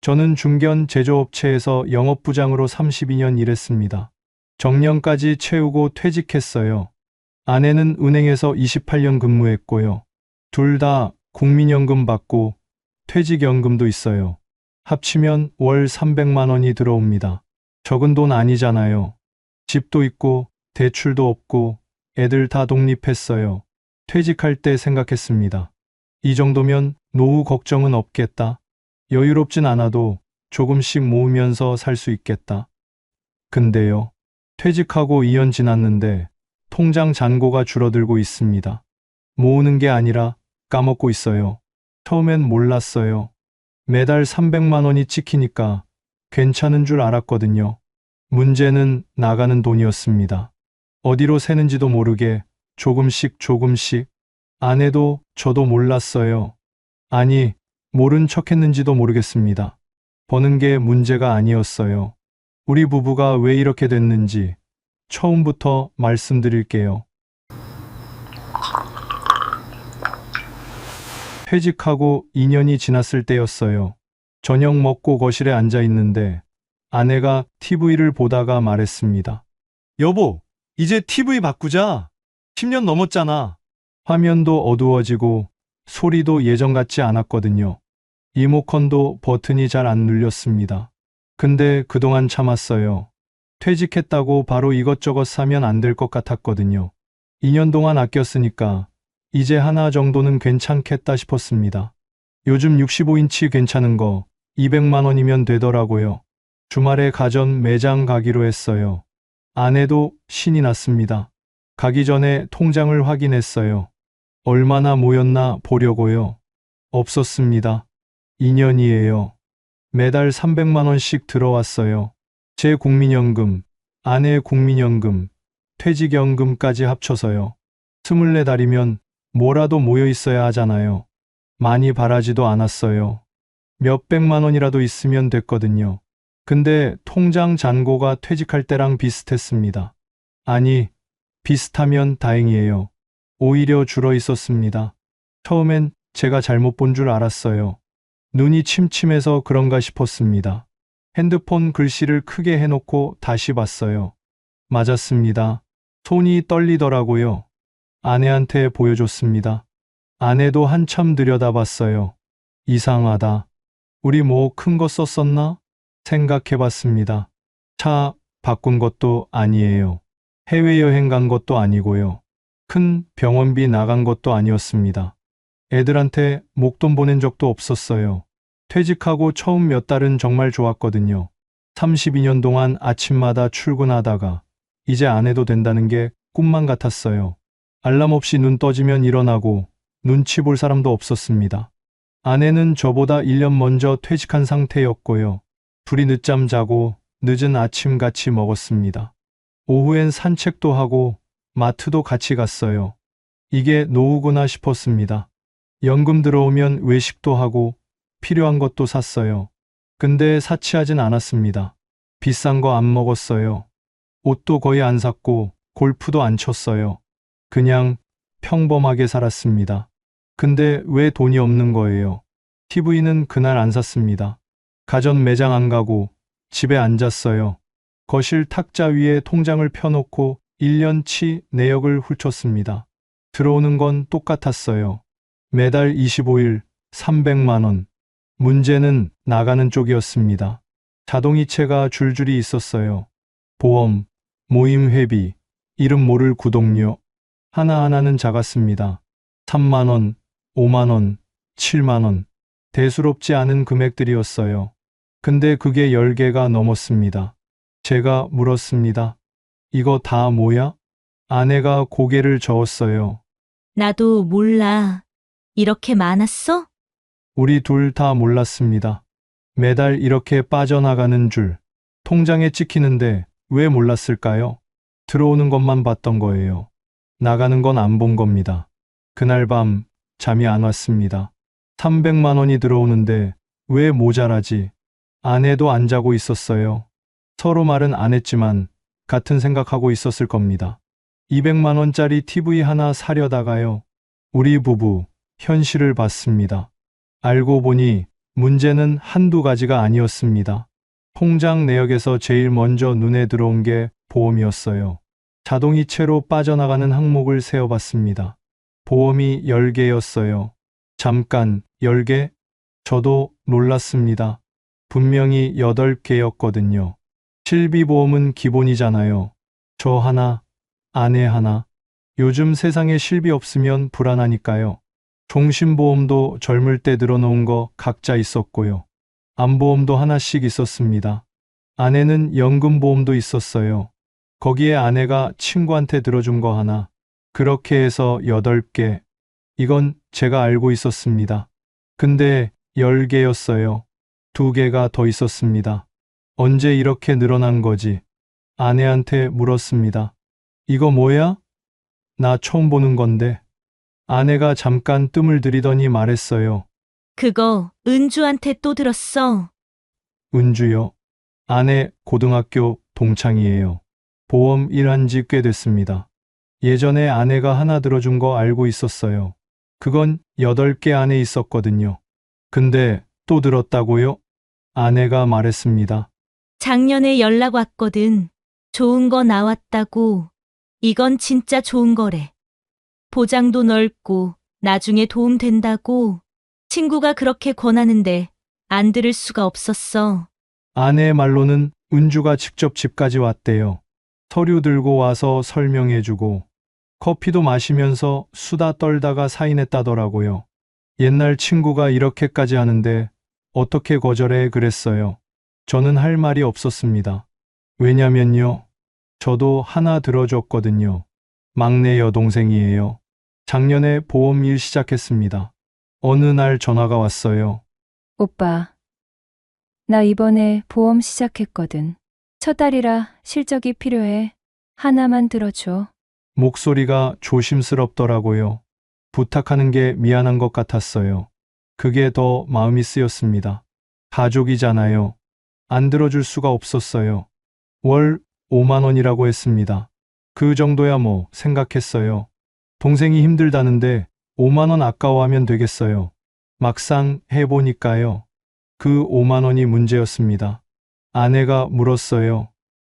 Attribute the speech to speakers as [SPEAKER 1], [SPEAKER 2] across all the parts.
[SPEAKER 1] 저는 중견 제조업체에서 영업부장으로 32년 일했습니다. 정년까지 채우고 퇴직했어요. 아내는 은행에서 28년 근무했고요. 둘 다 국민연금 받고 퇴직연금도 있어요. 합치면 월 300만 원이 들어옵니다. 적은 돈 아니잖아요. 집도 있고 대출도 없고 애들 다 독립했어요. 퇴직할 때 생각했습니다. 이 정도면 노후 걱정은 없겠다. 여유롭진 않아도 조금씩 모으면서 살 수 있겠다. 근데요. 퇴직하고 2년 지났는데 통장 잔고가 줄어들고 있습니다. 모으는 게 아니라 까먹고 있어요. 처음엔 몰랐어요. 매달 300만 원이 찍히니까 괜찮은 줄 알았거든요. 문제는 나가는 돈이었습니다. 어디로 새는지도 모르게 조금씩 조금씩. 아내도 저도 몰랐어요. 아니, 모른 척 했는지도 모르겠습니다. 버는 게 문제가 아니었어요. 우리 부부가 왜 이렇게 됐는지 처음부터 말씀드릴게요. 퇴직하고 2년이 지났을 때였어요. 저녁 먹고 거실에 앉아 있는데 아내가 TV를 보다가 말했습니다. 여보, 이제 TV 바꾸자. 10년 넘었잖아. 화면도 어두워지고 소리도 예전 같지 않았거든요. 리모컨도 버튼이 잘 안 눌렸습니다. 근데 그동안 참았어요. 퇴직했다고 바로 이것저것 사면 안 될 것 같았거든요. 2년 동안 아꼈으니까 이제 하나 정도는 괜찮겠다 싶었습니다. 요즘 65인치 괜찮은 거 200만 원이면 되더라고요. 주말에 가전 매장 가기로 했어요. 아내도 신이 났습니다. 가기 전에 통장을 확인했어요. 얼마나 모였나 보려고요. 없었습니다. 2년이에요. 매달 300만 원씩 들어왔어요. 제 국민연금, 아내의 국민연금, 퇴직연금까지 합쳐서요. 24달이면 뭐라도 모여 있어야 하잖아요. 많이 바라지도 않았어요. 몇백만 원이라도 있으면 됐거든요. 근데 통장 잔고가 퇴직할 때랑 비슷했습니다. 아니, 비슷하면 다행이에요. 오히려 줄어 있었습니다. 처음엔 제가 잘못 본 줄 알았어요. 눈이 침침해서 그런가 싶었습니다. 핸드폰 글씨를 크게 해놓고 다시 봤어요. 맞았습니다. 손이 떨리더라고요. 아내한테 보여줬습니다. 아내도 한참 들여다봤어요. 이상하다. 우리 뭐 큰 거 썼었나? 생각해봤습니다. 차 바꾼 것도 아니에요. 해외여행 간 것도 아니고요. 큰 병원비 나간 것도 아니었습니다. 애들한테 목돈 보낸 적도 없었어요. 퇴직하고 처음 몇 달은 정말 좋았거든요. 32년 동안 아침마다 출근하다가 이제 안 해도 된다는 게 꿈만 같았어요. 알람 없이 눈 떠지면 일어나고 눈치 볼 사람도 없었습니다. 아내는 저보다 1년 먼저 퇴직한 상태였고요. 둘이 늦잠 자고 늦은 아침 같이 먹었습니다. 오후엔 산책도 하고 마트도 같이 갔어요. 이게 노후구나 싶었습니다. 연금 들어오면 외식도 하고 필요한 것도 샀어요. 근데 사치하진 않았습니다. 비싼 거 안 먹었어요. 옷도 거의 안 샀고 골프도 안 쳤어요. 그냥 평범하게 살았습니다. 근데 왜 돈이 없는 거예요? TV는 그날 안 샀습니다. 가전 매장 안 가고 집에 앉았어요. 거실 탁자 위에 통장을 펴놓고 1년치 내역을 훑었습니다. 들어오는 건 똑같았어요. 매달 25일 300만 원. 문제는 나가는 쪽이었습니다. 자동이체가 줄줄이 있었어요. 보험, 모임 회비, 이름 모를 구독료. 하나하나는 작았습니다. 3만 원, 5만 원, 7만 원. 대수롭지 않은 금액들이었어요. 근데 그게 10개가 넘었습니다. 제가 물었습니다. 이거 다 뭐야? 아내가 고개를 저었어요.
[SPEAKER 2] 나도 몰라. 이렇게 많았어?
[SPEAKER 1] 우리 둘 다 몰랐습니다. 매달 이렇게 빠져나가는 줄. 통장에 찍히는데 왜 몰랐을까요? 들어오는 것만 봤던 거예요. 나가는 건 안 본 겁니다. 그날 밤 잠이 안 왔습니다. 300만 원이 들어오는데 왜 모자라지? 아내도 안 자고 있었어요. 서로 말은 안 했지만 같은 생각하고 있었을 겁니다. 200만 원짜리 TV 하나 사려다가요. 우리 부부 현실을 봤습니다. 알고 보니 문제는 한두 가지가 아니었습니다. 통장 내역에서 제일 먼저 눈에 들어온 게 보험이었어요. 자동이체로 빠져나가는 항목을 세어봤습니다. 보험이 10개였어요. 잠깐, 10개? 저도 놀랐습니다. 분명히 8개였거든요. 실비보험은 기본이잖아요. 저 하나, 아내 하나. 요즘 세상에 실비 없으면 불안하니까요. 종신보험도 젊을 때 들어놓은 거 각자 있었고요. 암보험도 하나씩 있었습니다. 아내는 연금보험도 있었어요. 거기에 아내가 친구한테 들어준 거 하나. 그렇게 해서 8개. 이건 제가 알고 있었습니다. 근데 10개였어요. 2개가 더 있었습니다. 언제 이렇게 늘어난 거지? 아내한테 물었습니다. 이거 뭐야? 나 처음 보는 건데. 아내가 잠깐 뜸을 들이더니 말했어요.
[SPEAKER 2] 그거 은주한테 또 들었어.
[SPEAKER 1] 은주요. 아내 고등학교 동창이에요. 보험 일한 지 꽤 됐습니다. 예전에 아내가 하나 들어준 거 알고 있었어요. 그건 8개 안에 있었거든요. 근데 또 들었다고요? 아내가 말했습니다.
[SPEAKER 2] 작년에 연락 왔거든. 좋은 거 나왔다고. 이건 진짜 좋은 거래. 보장도 넓고 나중에 도움 된다고. 친구가 그렇게 권하는데 안 들을 수가 없었어.
[SPEAKER 1] 아내의 말로는 은주가 직접 집까지 왔대요. 서류 들고 와서 설명해주고 커피도 마시면서 수다 떨다가 사인했다더라고요. 옛날 친구가 이렇게까지 하는데 어떻게 거절해 그랬어요. 저는 할 말이 없었습니다. 왜냐면요. 저도 하나 들어줬거든요. 막내 여동생이에요. 작년에 보험 일 시작했습니다. 어느 날 전화가 왔어요.
[SPEAKER 3] 오빠, 나 이번에 보험 시작했거든. 첫 달이라 실적이 필요해. 하나만 들어줘.
[SPEAKER 1] 목소리가 조심스럽더라고요. 부탁하는 게 미안한 것 같았어요. 그게 더 마음이 쓰였습니다. 가족이잖아요. 안 들어줄 수가 없었어요. 월 5만 원이라고 했습니다. 그 정도야 뭐 생각했어요. 동생이 힘들다는데 5만 원 아까워하면 되겠어요. 막상 해보니까요. 그 5만 원이 문제였습니다. 아내가 물었어요.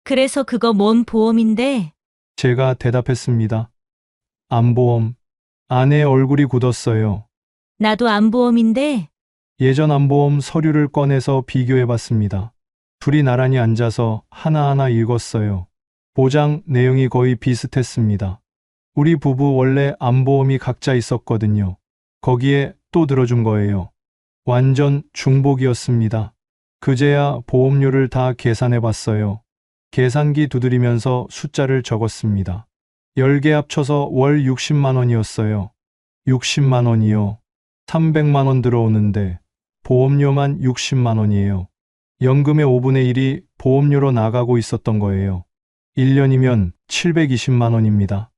[SPEAKER 2] 그래서 그거 뭔 보험인데?
[SPEAKER 1] 제가 대답했습니다. 암보험. 아내의 얼굴이 굳었어요.
[SPEAKER 2] 나도 암보험인데
[SPEAKER 1] 예전 암보험 서류를 꺼내서 비교해봤습니다. 둘이 나란히 앉아서 하나하나 읽었어요. 보장 내용이 거의 비슷했습니다. 우리 부부 원래 암보험이 각자 있었거든요. 거기에 또 들어준 거예요. 완전 중복이었습니다. 그제야 보험료를 다 계산해봤어요. 계산기 두드리면서 숫자를 적었습니다. 10개 합쳐서 월 60만 원이었어요. 60만 원이요. 300만 원 들어오는데 보험료만 60만 원이에요. 연금의 5분의 1이 보험료로 나가고 있었던 거예요. 1년이면 720만 원입니다.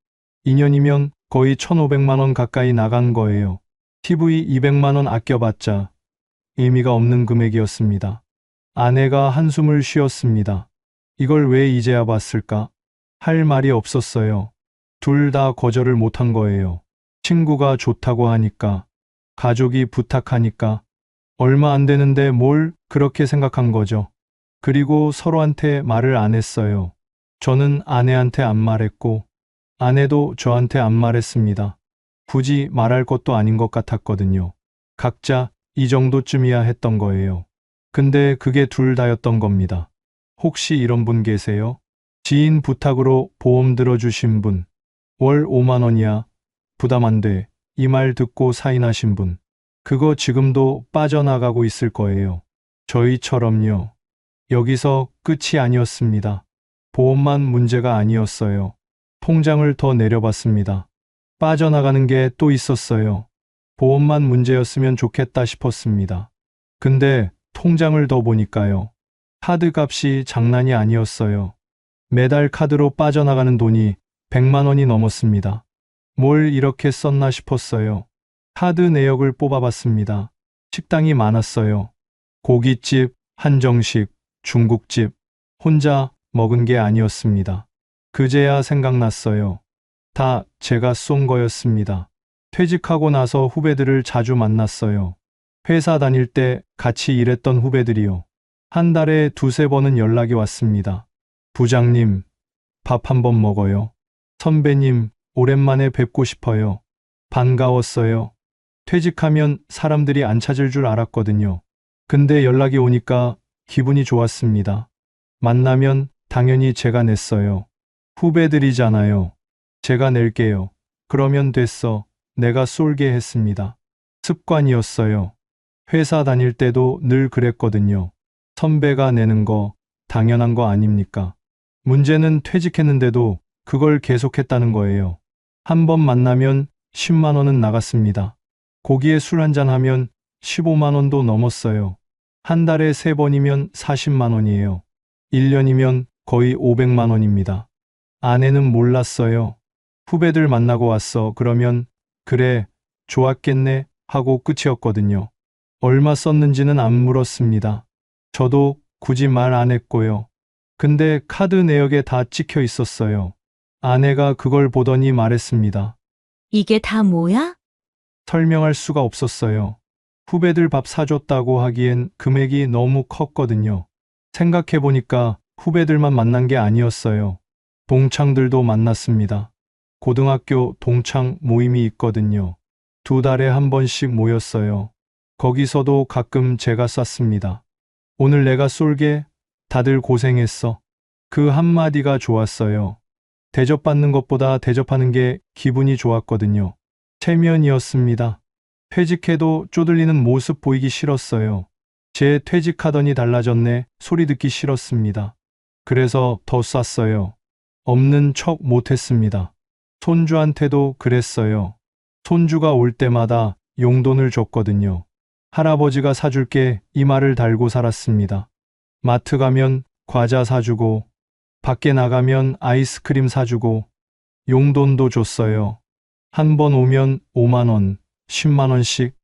[SPEAKER 1] 2년이면 거의 1,500만 원 가까이 나간 거예요. TV 200만 원 아껴봤자 의미가 없는 금액이었습니다. 아내가 한숨을 쉬었습니다. 이걸 왜 이제야 봤을까? 할 말이 없었어요. 둘 다 거절을 못한 거예요. 친구가 좋다고 하니까, 가족이 부탁하니까, 얼마 안 되는데 뭘 그렇게 생각한 거죠. 그리고 서로한테 말을 안 했어요. 저는 아내한테 안 말했고, 아내도 저한테 안 말했습니다. 굳이 말할 것도 아닌 것 같았거든요. 각자 이 정도쯤이야 했던 거예요. 근데 그게 둘 다였던 겁니다. 혹시 이런 분 계세요? 지인 부탁으로 보험 들어주신 분. 월 5만 원이야. 부담 안 돼. 이 말 듣고 사인하신 분. 그거 지금도 빠져나가고 있을 거예요. 저희처럼요. 여기서 끝이 아니었습니다. 보험만 문제가 아니었어요. 통장을 더 내려봤습니다. 빠져나가는 게 또 있었어요. 보험만 문제였으면 좋겠다 싶었습니다. 근데 통장을 더 보니까요. 카드 값이 장난이 아니었어요. 매달 카드로 빠져나가는 돈이 100만 원이 넘었습니다. 뭘 이렇게 썼나 싶었어요. 카드 내역을 뽑아봤습니다. 식당이 많았어요. 고깃집, 한정식, 중국집. 혼자 먹은 게 아니었습니다. 그제야 생각났어요. 다 제가 쏜 거였습니다. 퇴직하고 나서 후배들을 자주 만났어요. 회사 다닐 때 같이 일했던 후배들이요. 한 달에 두세 번은 연락이 왔습니다. 부장님, 밥 한 번 먹어요. 선배님, 오랜만에 뵙고 싶어요. 반가웠어요. 퇴직하면 사람들이 안 찾을 줄 알았거든요. 근데 연락이 오니까 기분이 좋았습니다. 만나면 당연히 제가 냈어요. 후배들이잖아요. 제가 낼게요. 그러면 됐어. 내가 쏠게 했습니다. 습관이었어요. 회사 다닐 때도 늘 그랬거든요. 선배가 내는 거 당연한 거 아닙니까? 문제는 퇴직했는데도 그걸 계속했다는 거예요. 한 번 만나면 10만 원은 나갔습니다. 고기에 술 한잔 하면 15만 원도 넘었어요. 한 달에 3번이면 40만 원이에요. 1년이면 거의 500만 원입니다. 아내는 몰랐어요. 후배들 만나고 왔어. 그러면 그래, 좋았겠네 하고 끝이었거든요. 얼마 썼는지는 안 물었습니다. 저도 굳이 말 안 했고요. 근데 카드 내역에 다 찍혀 있었어요. 아내가 그걸 보더니 말했습니다.
[SPEAKER 2] 이게 다 뭐야?
[SPEAKER 1] 설명할 수가 없었어요. 후배들 밥 사줬다고 하기엔 금액이 너무 컸거든요. 생각해보니까 후배들만 만난 게 아니었어요. 동창들도 만났습니다. 고등학교 동창 모임이 있거든요. 2달에 한 번씩 모였어요. 거기서도 가끔 제가 쐈습니다. 오늘 내가 쏠게, 다들 고생했어. 그 한마디가 좋았어요. 대접받는 것보다 대접하는 게 기분이 좋았거든요. 체면이었습니다. 퇴직해도 쪼들리는 모습 보이기 싫었어요. 쟤 퇴직하더니 달라졌네 소리 듣기 싫었습니다. 그래서 더 쐈어요. 없는 척 못했습니다. 손주한테도 그랬어요. 손주가 올 때마다 용돈을 줬거든요. 할아버지가 사줄게 이 말을 달고 살았습니다. 마트 가면 과자 사주고, 밖에 나가면 아이스크림 사주고, 용돈도 줬어요. 한 번 오면 5만 원, 10만 원씩.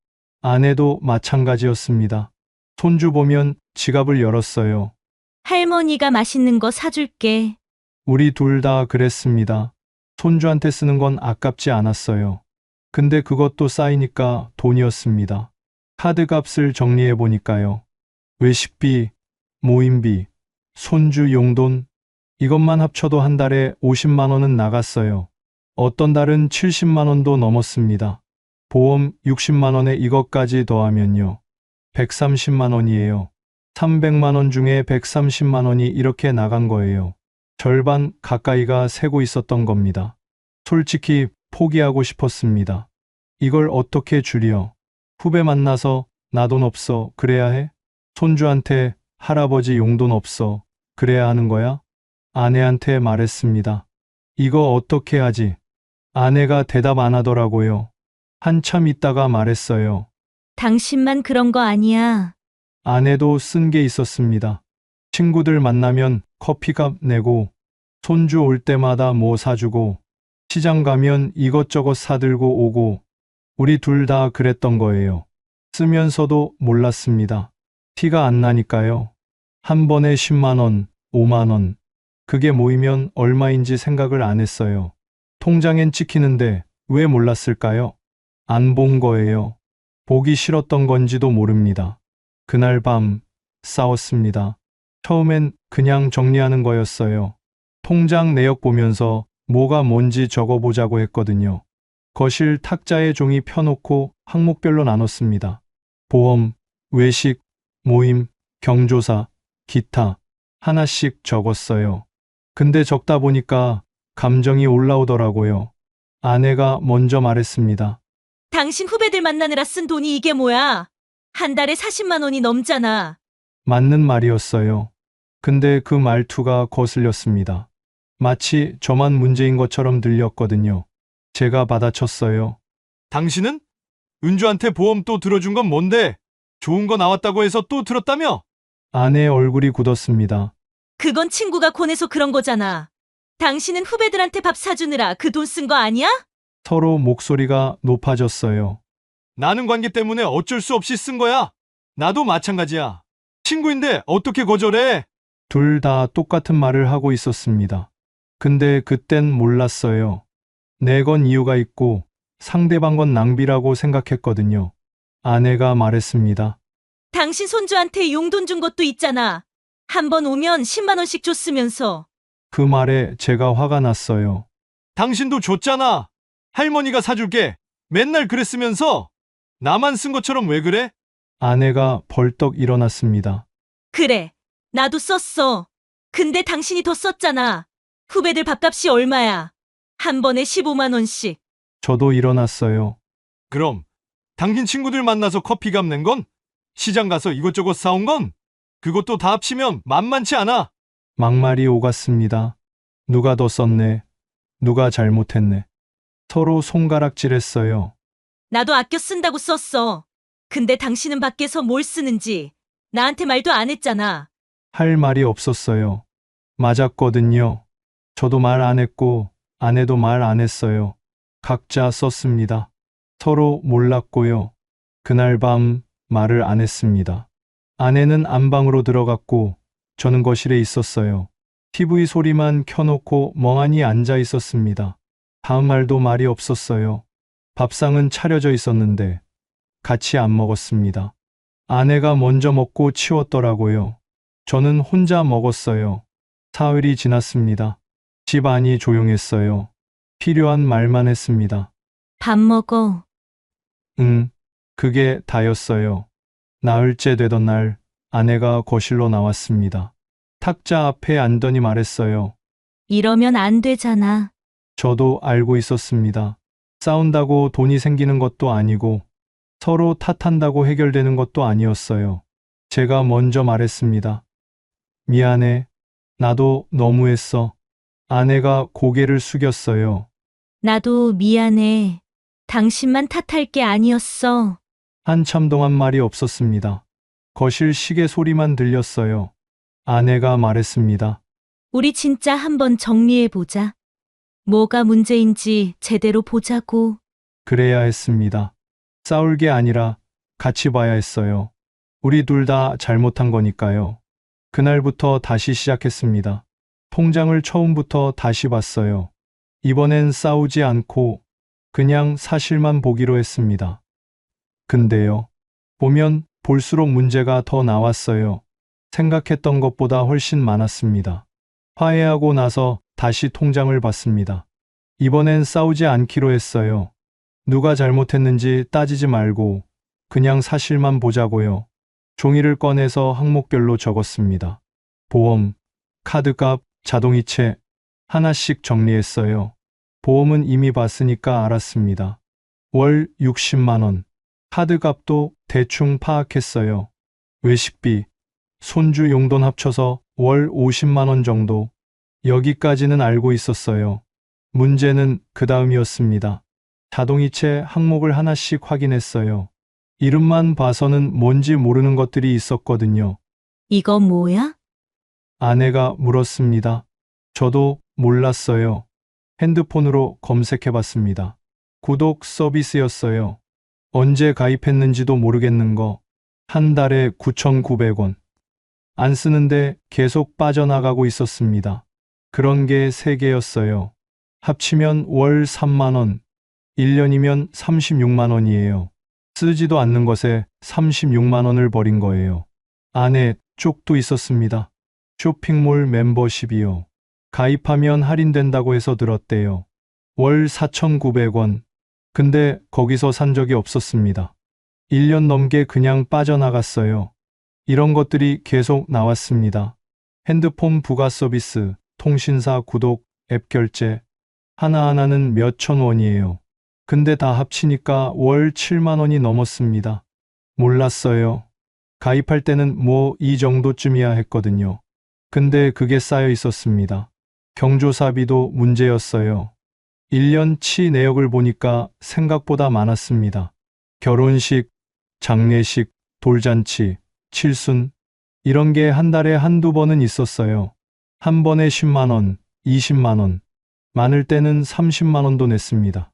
[SPEAKER 1] 아내도 마찬가지였습니다. 손주 보면 지갑을 열었어요.
[SPEAKER 2] 할머니가 맛있는 거 사줄게.
[SPEAKER 1] 우리 둘 다 그랬습니다. 손주한테 쓰는 건 아깝지 않았어요. 근데 그것도 쌓이니까 돈이었습니다. 카드값을 정리해 보니까요. 외식비, 모임비, 손주 용돈, 이것만 합쳐도 한 달에 50만 원은 나갔어요. 어떤 달은 70만 원도 넘었습니다. 보험 60만 원에 이것까지 더하면요. 130만 원이에요. 300만 원 중에 130만 원이 이렇게 나간 거예요. 절반 가까이가 새고 있었던 겁니다. 솔직히 포기하고 싶었습니다. 이걸 어떻게 줄여? 후배 만나서 나 돈 없어 그래야 해? 손주한테 할아버지 용돈 없어 그래야 하는 거야? 아내한테 말했습니다. 이거 어떻게 하지? 아내가 대답 안 하더라고요. 한참 있다가 말했어요.
[SPEAKER 2] 당신만 그런 거 아니야.
[SPEAKER 1] 아내도 쓴 게 있었습니다. 친구들 만나면 커피값 내고, 손주 올 때마다 뭐 사주고, 시장 가면 이것저것 사들고 오고, 우리 둘 다 그랬던 거예요. 쓰면서도 몰랐습니다. 티가 안 나니까요. 한 번에 10만 원, 5만 원. 그게 모이면 얼마인지 생각을 안 했어요. 통장엔 찍히는데 왜 몰랐을까요? 안 본 거예요. 보기 싫었던 건지도 모릅니다. 그날 밤 싸웠습니다. 처음엔 그냥 정리하는 거였어요. 통장 내역 보면서 뭐가 뭔지 적어보자고 했거든요. 거실 탁자에 종이 펴놓고 항목별로 나눴습니다. 보험, 외식, 모임, 경조사, 기타 하나씩 적었어요. 근데 적다 보니까 감정이 올라오더라고요. 아내가 먼저 말했습니다.
[SPEAKER 2] 당신 후배들 만나느라 쓴 돈이 이게 뭐야? 한 달에 40만 원이 넘잖아.
[SPEAKER 1] 맞는 말이었어요. 근데 그 말투가 거슬렸습니다. 마치 저만 문제인 것처럼 들렸거든요. 제가 받아쳤어요. 당신은? 은주한테 보험 또 들어준 건 뭔데? 좋은 거 나왔다고 해서 또 들었다며? 아내의 얼굴이 굳었습니다.
[SPEAKER 2] 그건 친구가 권해서 그런 거잖아. 당신은 후배들한테 밥 사주느라 그 돈 쓴 거 아니야?
[SPEAKER 1] 서로 목소리가 높아졌어요. 나는 관계 때문에 어쩔 수 없이 쓴 거야. 나도 마찬가지야. 친구인데 어떻게 거절해? 둘 다 똑같은 말을 하고 있었습니다. 근데 그땐 몰랐어요. 내 건 이유가 있고 상대방 건 낭비라고 생각했거든요. 아내가 말했습니다.
[SPEAKER 2] 당신 손주한테 용돈 준 것도 있잖아. 한 번 오면 10만 원씩 줬으면서.
[SPEAKER 1] 그 말에 제가 화가 났어요. 당신도 줬잖아. 할머니가 사줄게. 맨날 그랬으면서 나만 쓴 것처럼 왜 그래? 아내가 벌떡 일어났습니다.
[SPEAKER 2] 그래, 나도 썼어. 근데 당신이 더 썼잖아. 후배들 밥값이 얼마야? 한 번에 15만 원씩.
[SPEAKER 1] 저도 일어났어요. 그럼 당신 친구들 만나서 커피값 낸 건? 시장 가서 이것저것 사온 건? 그것도 다 합치면 만만치 않아. 막말이 오갔습니다. 누가 더 썼네. 누가 잘못했네. 서로 손가락질했어요.
[SPEAKER 2] 나도 아껴 쓴다고 썼어. 근데 당신은 밖에서 뭘 쓰는지 나한테 말도 안 했잖아.
[SPEAKER 1] 할 말이 없었어요. 맞았거든요. 저도 말 안 했고 아내도 말 안 했어요. 각자 썼습니다. 서로 몰랐고요. 그날 밤 말을 안 했습니다. 아내는 안방으로 들어갔고 저는 거실에 있었어요. TV 소리만 켜놓고 멍하니 앉아 있었습니다. 다음 날도 말이 없었어요. 밥상은 차려져 있었는데 같이 안 먹었습니다. 아내가 먼저 먹고 치웠더라고요. 저는 혼자 먹었어요. 사흘이 지났습니다. 집 안이 조용했어요. 필요한 말만 했습니다.
[SPEAKER 2] 밥 먹어.
[SPEAKER 1] 응, 그게 다였어요. 나흘째 되던 날 아내가 거실로 나왔습니다. 탁자 앞에 앉더니 말했어요.
[SPEAKER 2] 이러면 안 되잖아.
[SPEAKER 1] 저도 알고 있었습니다. 싸운다고 돈이 생기는 것도 아니고 서로 탓한다고 해결되는 것도 아니었어요. 제가 먼저 말했습니다. 미안해. 나도 너무했어. 아내가 고개를 숙였어요.
[SPEAKER 2] 나도 미안해. 당신만 탓할 게 아니었어.
[SPEAKER 1] 한참 동안 말이 없었습니다. 거실 시계 소리만 들렸어요. 아내가 말했습니다.
[SPEAKER 2] 우리 진짜 한번 정리해보자. 뭐가 문제인지 제대로 보자고.
[SPEAKER 1] 그래야 했습니다. 싸울 게 아니라 같이 봐야 했어요. 우리 둘 다 잘못한 거니까요. 그날부터 다시 시작했습니다. 통장을 처음부터 다시 봤어요. 이번엔 싸우지 않고 그냥 사실만 보기로 했습니다. 근데요, 보면 볼수록 문제가 더 나왔어요. 생각했던 것보다 훨씬 많았습니다. 화해하고 나서 다시 통장을 봤습니다. 이번엔 싸우지 않기로 했어요. 누가 잘못했는지 따지지 말고 그냥 사실만 보자고요. 종이를 꺼내서 항목별로 적었습니다. 보험, 카드값, 자동이체 하나씩 정리했어요. 보험은 이미 봤으니까 알았습니다. 월 60만 원. 카드값도 대충 파악했어요. 외식비, 손주 용돈 합쳐서 월 50만 원 정도. 여기까지는 알고 있었어요. 문제는 그 다음이었습니다. 자동이체 항목을 하나씩 확인했어요. 이름만 봐서는 뭔지 모르는 것들이 있었거든요.
[SPEAKER 2] 이거 뭐야?
[SPEAKER 1] 아내가 물었습니다. 저도 몰랐어요. 핸드폰으로 검색해봤습니다. 구독 서비스였어요. 언제 가입했는지도 모르겠는 거. 한 달에 9,900원. 안 쓰는데 계속 빠져나가고 있었습니다. 그런 게 3개였어요. 합치면 월 3만 원. 1년이면 36만 원이에요. 쓰지도 않는 것에 36만 원을 버린 거예요. 안에 쪽도 있었습니다. 쇼핑몰 멤버십이요. 가입하면 할인된다고 해서 들었대요. 월 4,900원. 근데 거기서 산 적이 없었습니다. 1년 넘게 그냥 빠져나갔어요. 이런 것들이 계속 나왔습니다. 핸드폰 부가 서비스, 통신사 구독, 앱 결제. 하나하나는 몇천 원이에요. 근데 다 합치니까 월 7만 원이 넘었습니다. 몰랐어요. 가입할 때는 뭐 이 정도쯤이야 했거든요. 근데 그게 쌓여 있었습니다. 경조사비도 문제였어요. 1년치 내역을 보니까 생각보다 많았습니다. 결혼식, 장례식, 돌잔치, 칠순, 이런 게 한 달에 한두 번은 있었어요. 한 번에 10만 원, 20만 원, 많을 때는 30만 원도 냈습니다.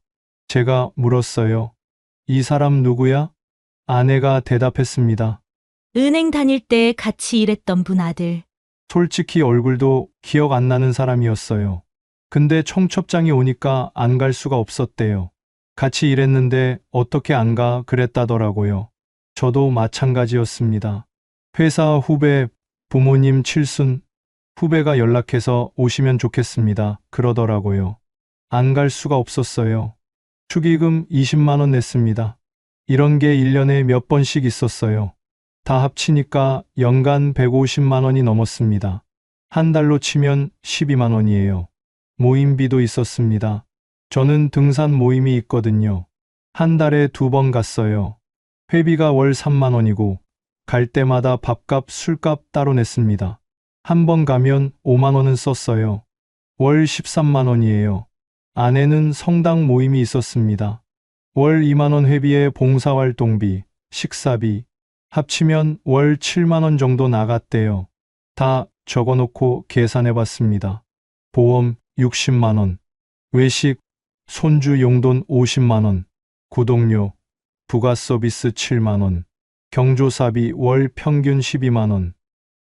[SPEAKER 1] 제가 물었어요. 이 사람 누구야? 아내가 대답했습니다.
[SPEAKER 2] 은행 다닐 때 같이 일했던 분 아들.
[SPEAKER 1] 솔직히 얼굴도 기억 안 나는 사람이었어요. 근데 청첩장이 오니까 안 갈 수가 없었대요. 같이 일했는데 어떻게 안 가 그랬다더라고요. 저도 마찬가지였습니다. 회사 후배, 부모님 칠순, 후배가 연락해서 오시면 좋겠습니다. 그러더라고요. 안 갈 수가 없었어요. 축의금 20만 원 냈습니다. 이런 게 1년에 몇 번씩 있었어요. 다 합치니까 연간 150만 원이 넘었습니다. 한 달로 치면 12만 원이에요. 모임비도 있었습니다. 저는 등산 모임이 있거든요. 한 달에 2번 갔어요. 회비가 월 3만 원이고 갈 때마다 밥값, 술값 따로 냈습니다. 한 번 가면 5만 원은 썼어요. 월 13만 원이에요. 아내는 성당 모임이 있었습니다. 월 2만 원 회비에 봉사활동비, 식사비, 합치면 월 7만 원 정도 나갔대요. 다 적어놓고 계산해 봤습니다. 보험 60만 원, 외식, 손주 용돈 50만 원, 구독료, 부가 서비스 7만 원, 경조사비 월 평균 12만 원,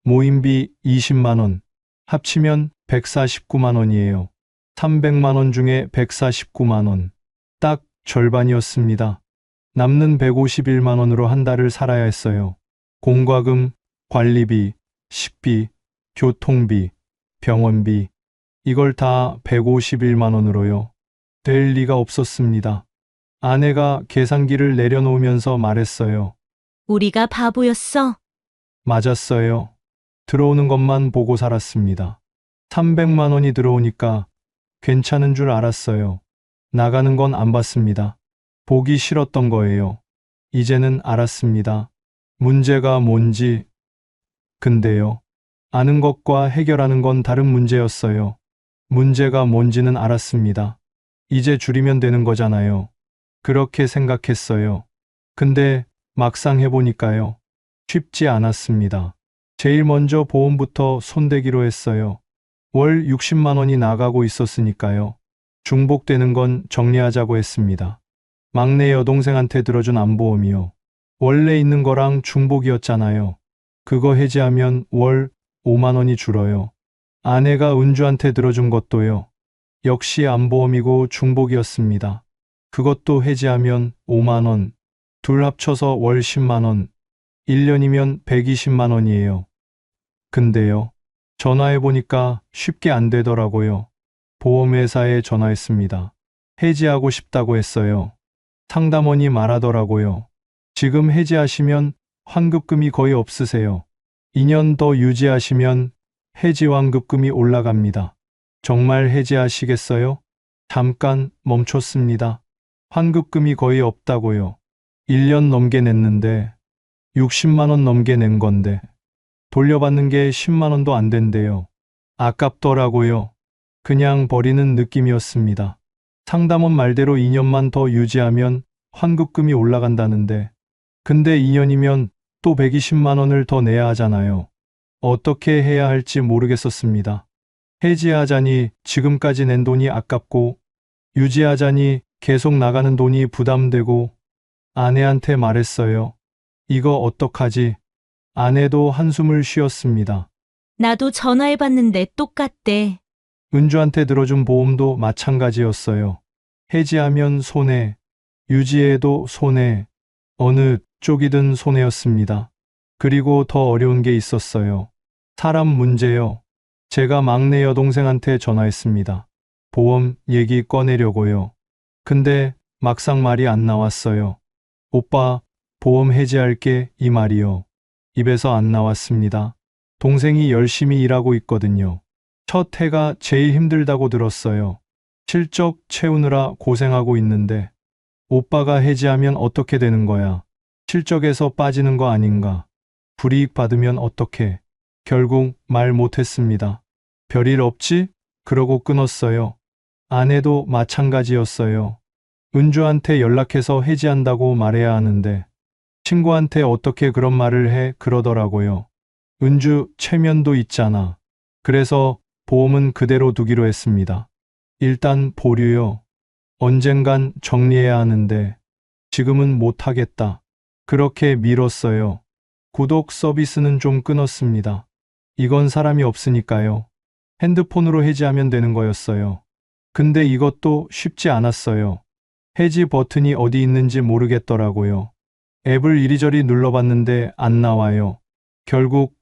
[SPEAKER 1] 모임비 20만 원, 합치면 149만 원이에요. 300만 원 중에 149만 원, 딱 절반이었습니다. 남는 151만 원으로 한 달을 살아야 했어요. 공과금, 관리비, 식비, 교통비, 병원비, 이걸 다 151만 원으로요. 될 리가 없었습니다. 아내가 계산기를 내려놓으면서 말했어요.
[SPEAKER 2] 우리가 바보였어.
[SPEAKER 1] 맞았어요. 들어오는 것만 보고 살았습니다. 300만 원이 들어오니까 괜찮은 줄 알았어요. 나가는 건 안 봤습니다. 보기 싫었던 거예요. 이제는 알았습니다. 문제가 뭔지. 근데요. 아는 것과 해결하는 건 다른 문제였어요. 문제가 뭔지는 알았습니다. 이제 줄이면 되는 거잖아요. 그렇게 생각했어요. 근데 막상 해보니까요. 쉽지 않았습니다. 제일 먼저 보험부터 손대기로 했어요. 월 60만 원이 나가고 있었으니까요. 중복되는 건 정리하자고 했습니다. 막내 여동생한테 들어준 안보험이요. 원래 있는 거랑 중복이었잖아요. 그거 해지하면 월 5만 원이 줄어요. 아내가 은주한테 들어준 것도요. 역시 안보험이고 중복이었습니다. 그것도 해지하면 5만 원, 둘 합쳐서 월 10만 원, 1년이면 120만 원이에요. 근데요. 전화해보니까 쉽게 안 되더라고요. 보험회사에 전화했습니다. 해지하고 싶다고 했어요. 상담원이 말하더라고요. 지금 해지하시면 환급금이 거의 없으세요. 2년 더 유지하시면 해지 환급금이 올라갑니다. 정말 해지하시겠어요? 잠깐 멈췄습니다. 환급금이 거의 없다고요. 1년 넘게 냈는데 60만 원 넘게 낸 건데 돌려받는 게 10만 원도 안 된대요. 아깝더라고요. 그냥 버리는 느낌이었습니다. 상담원 말대로 2년만 더 유지하면 환급금이 올라간다는데 근데 2년이면 또 120만 원을 더 내야 하잖아요. 어떻게 해야 할지 모르겠었습니다. 해지하자니 지금까지 낸 돈이 아깝고 유지하자니 계속 나가는 돈이 부담되고 아내한테 말했어요. 이거 어떡하지? 아내도 한숨을 쉬었습니다.
[SPEAKER 2] 나도 전화해봤는데 똑같대.
[SPEAKER 1] 은주한테 들어준 보험도 마찬가지였어요. 해지하면 손해, 유지해도 손해, 어느 쪽이든 손해였습니다. 그리고 더 어려운 게 있었어요. 사람 문제요. 제가 막내 여동생한테 전화했습니다. 보험 얘기 꺼내려고요. 근데 막상 말이 안 나왔어요. 오빠, 보험 해지할게 이 말이요. 입에서 안 나왔습니다. 동생이 열심히 일하고 있거든요. 첫 해가 제일 힘들다고 들었어요. 실적 채우느라 고생하고 있는데 오빠가 해지하면 어떻게 되는 거야? 실적에서 빠지는 거 아닌가? 불이익 받으면 어떡해? 결국 말 못했습니다. 별일 없지? 그러고 끊었어요. 아내도 마찬가지였어요. 은주한테 연락해서 해지한다고 말해야 하는데 친구한테 어떻게 그런 말을 해 그러더라고요. 은주 체면도 있잖아. 그래서 보험은 그대로 두기로 했습니다. 일단 보류요. 언젠간 정리해야 하는데 지금은 못하겠다. 그렇게 미뤘어요. 구독 서비스는 좀 끊었습니다. 이건 사람이 없으니까요. 핸드폰으로 해지하면 되는 거였어요. 근데 이것도 쉽지 않았어요. 해지 버튼이 어디 있는지 모르겠더라고요. 앱을 이리저리 눌러봤는데 안 나와요. 결국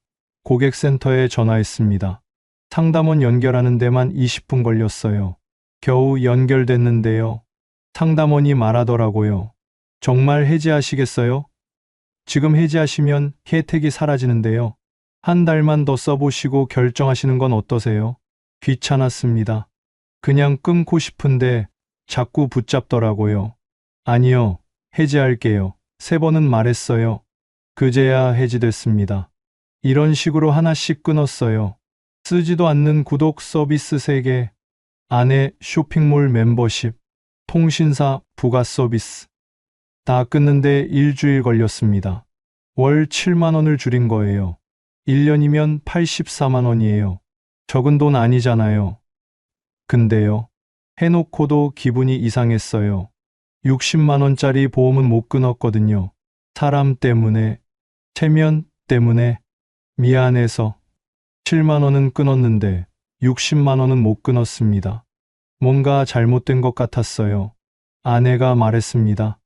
[SPEAKER 1] 고객센터에 전화했습니다. 상담원 연결하는 데만 20분 걸렸어요. 겨우 연결됐는데요. 상담원이 말하더라고요. 정말 해지하시겠어요? 지금 해지하시면 혜택이 사라지는데요. 한 달만 더 써보시고 결정하시는 건 어떠세요? 귀찮았습니다. 그냥 끊고 싶은데 자꾸 붙잡더라고요. 아니요, 해지할게요. 3번은 말했어요. 그제야 해지됐습니다. 이런 식으로 하나씩 끊었어요. 쓰지도 않는 구독 서비스 3개, 아내 쇼핑몰 멤버십, 통신사 부가 서비스. 다 끊는데 일주일 걸렸습니다. 월 7만 원을 줄인 거예요. 1년이면 84만 원이에요. 적은 돈 아니잖아요. 근데요, 해놓고도 기분이 이상했어요. 60만 원짜리 보험은 못 끊었거든요. 사람 때문에, 체면 때문에, 미안해서 7만 원은 끊었는데 60만 원은 못 끊었습니다. 뭔가 잘못된 것 같았어요. 아내가 말했습니다.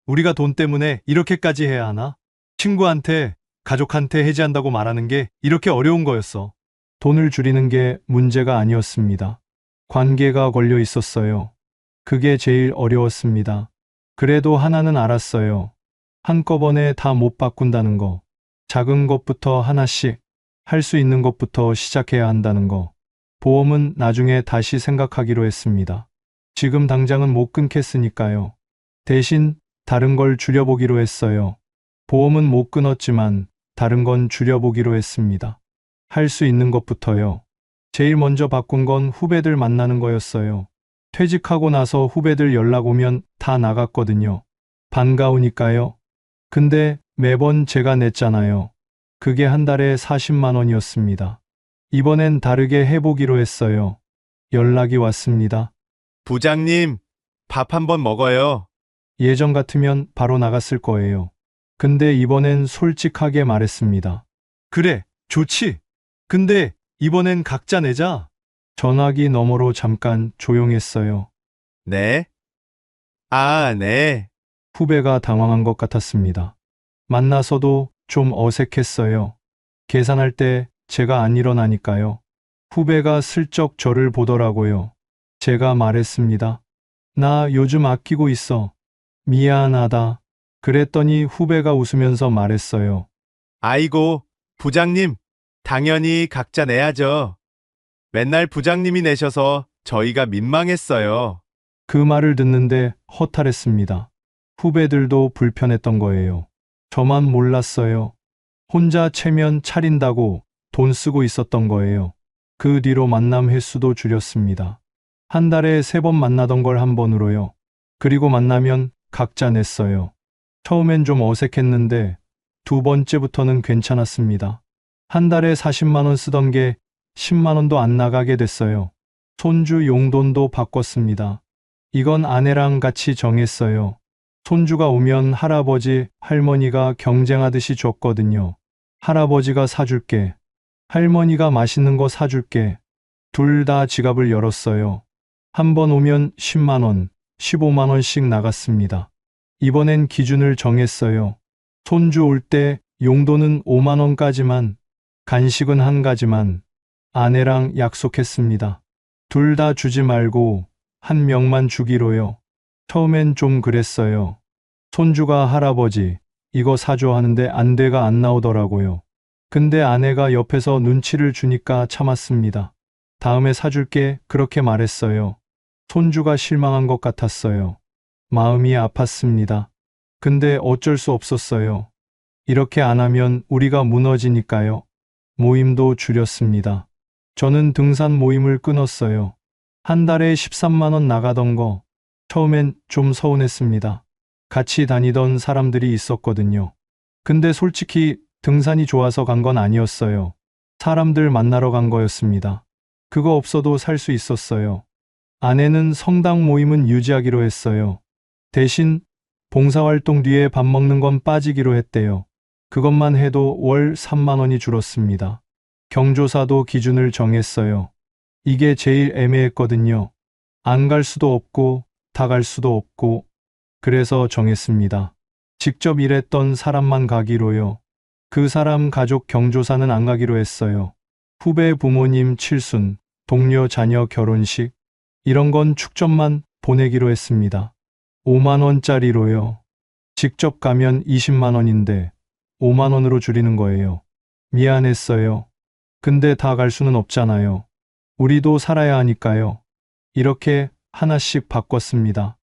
[SPEAKER 1] 우리가 돈 때문에 이렇게까지 해야 하나? 친구한테, 가족한테 해지한다고 말하는 게 이렇게 어려운 거였어. 돈을 줄이는 게 문제가 아니었습니다. 관계가 걸려 있었어요. 그게 제일 어려웠습니다. 그래도 하나는 알았어요. 한꺼번에 다 못 바꾼다는 거. 작은 것부터 하나씩, 할 수 있는 것부터 시작해야 한다는 거. 보험은 나중에 다시 생각하기로 했습니다. 지금 당장은 못 끊겠으니까요. 대신 다른 걸 줄여보기로 했어요. 보험은 못 끊었지만 다른 건 줄여보기로 했습니다. 할 수 있는 것부터요. 제일 먼저 바꾼 건 후배들 만나는 거였어요. 퇴직하고 나서 후배들 연락 오면 다 나갔거든요. 반가우니까요. 근데 매번 제가 냈잖아요. 그게 한 달에 40만 원이었습니다. 이번엔 다르게 해보기로 했어요. 연락이 왔습니다.
[SPEAKER 4] 부장님, 밥 한번 먹어요.
[SPEAKER 1] 예전 같으면 바로 나갔을 거예요. 근데 이번엔 솔직하게 말했습니다. 그래, 좋지. 근데 이번엔 각자 내자. 전화기 너머로 잠깐 조용했어요.
[SPEAKER 4] 네? 아, 네.
[SPEAKER 1] 후배가 당황한 것 같았습니다. 만나서도 좀 어색했어요. 계산할 때 제가 안 일어나니까요. 후배가 슬쩍 저를 보더라고요. 제가 말했습니다. 나 요즘 아끼고 있어. 미안하다. 그랬더니 후배가 웃으면서 말했어요.
[SPEAKER 4] 아이고, 부장님, 당연히 각자 내야죠. 맨날 부장님이 내셔서 저희가 민망했어요.
[SPEAKER 1] 그 말을 듣는데 허탈했습니다. 후배들도 불편했던 거예요. 저만 몰랐어요. 혼자 체면 차린다고 돈 쓰고 있었던 거예요. 그 뒤로 만남 횟수도 줄였습니다. 한 달에 3번 만나던 걸 한 번으로요. 그리고 만나면 각자 냈어요. 처음엔 좀 어색했는데 2번째부터는 괜찮았습니다. 한 달에 40만 원 쓰던 게 10만 원도 안 나가게 됐어요. 손주 용돈도 바꿨습니다. 이건 아내랑 같이 정했어요. 손주가 오면 할아버지, 할머니가 경쟁하듯이 줬거든요. 할아버지가 사줄게. 할머니가 맛있는 거 사줄게. 둘 다 지갑을 열었어요. 한 번 오면 10만 원, 15만 원씩 나갔습니다. 이번엔 기준을 정했어요. 손주 올 때 용돈은 5만 원까지만, 간식은 한 가지만. 아내랑 약속했습니다. 둘 다 주지 말고 한 명만 주기로요. 처음엔 좀 그랬어요. 손주가 할아버지, 이거 사줘 하는데 안 돼가 안 나오더라고요. 근데 아내가 옆에서 눈치를 주니까 참았습니다. 다음에 사줄게, 그렇게 말했어요. 손주가 실망한 것 같았어요. 마음이 아팠습니다. 근데 어쩔 수 없었어요. 이렇게 안 하면 우리가 무너지니까요. 모임도 줄였습니다. 저는 등산 모임을 끊었어요. 한 달에 13만 원 나가던 거, 처음엔 좀 서운했습니다. 같이 다니던 사람들이 있었거든요. 근데 솔직히 등산이 좋아서 간 건 아니었어요. 사람들 만나러 간 거였습니다. 그거 없어도 살 수 있었어요. 아내는 성당 모임은 유지하기로 했어요. 대신 봉사활동 뒤에 밥 먹는 건 빠지기로 했대요. 그것만 해도 월 3만 원이 줄었습니다. 경조사도 기준을 정했어요. 이게 제일 애매했거든요. 안 갈 수도 없고 다 갈 수도 없고. 그래서 정했습니다. 직접 일했던 사람만 가기로요. 그 사람 가족 경조사는 안 가기로 했어요. 후배 부모님 칠순, 동료 자녀 결혼식, 이런 건 축전만 보내기로 했습니다. 5만 원짜리로요. 직접 가면 20만 원인데 5만 원으로 줄이는 거예요. 미안했어요. 근데 다 갈 수는 없잖아요. 우리도 살아야 하니까요. 이렇게 하나씩 바꿨습니다.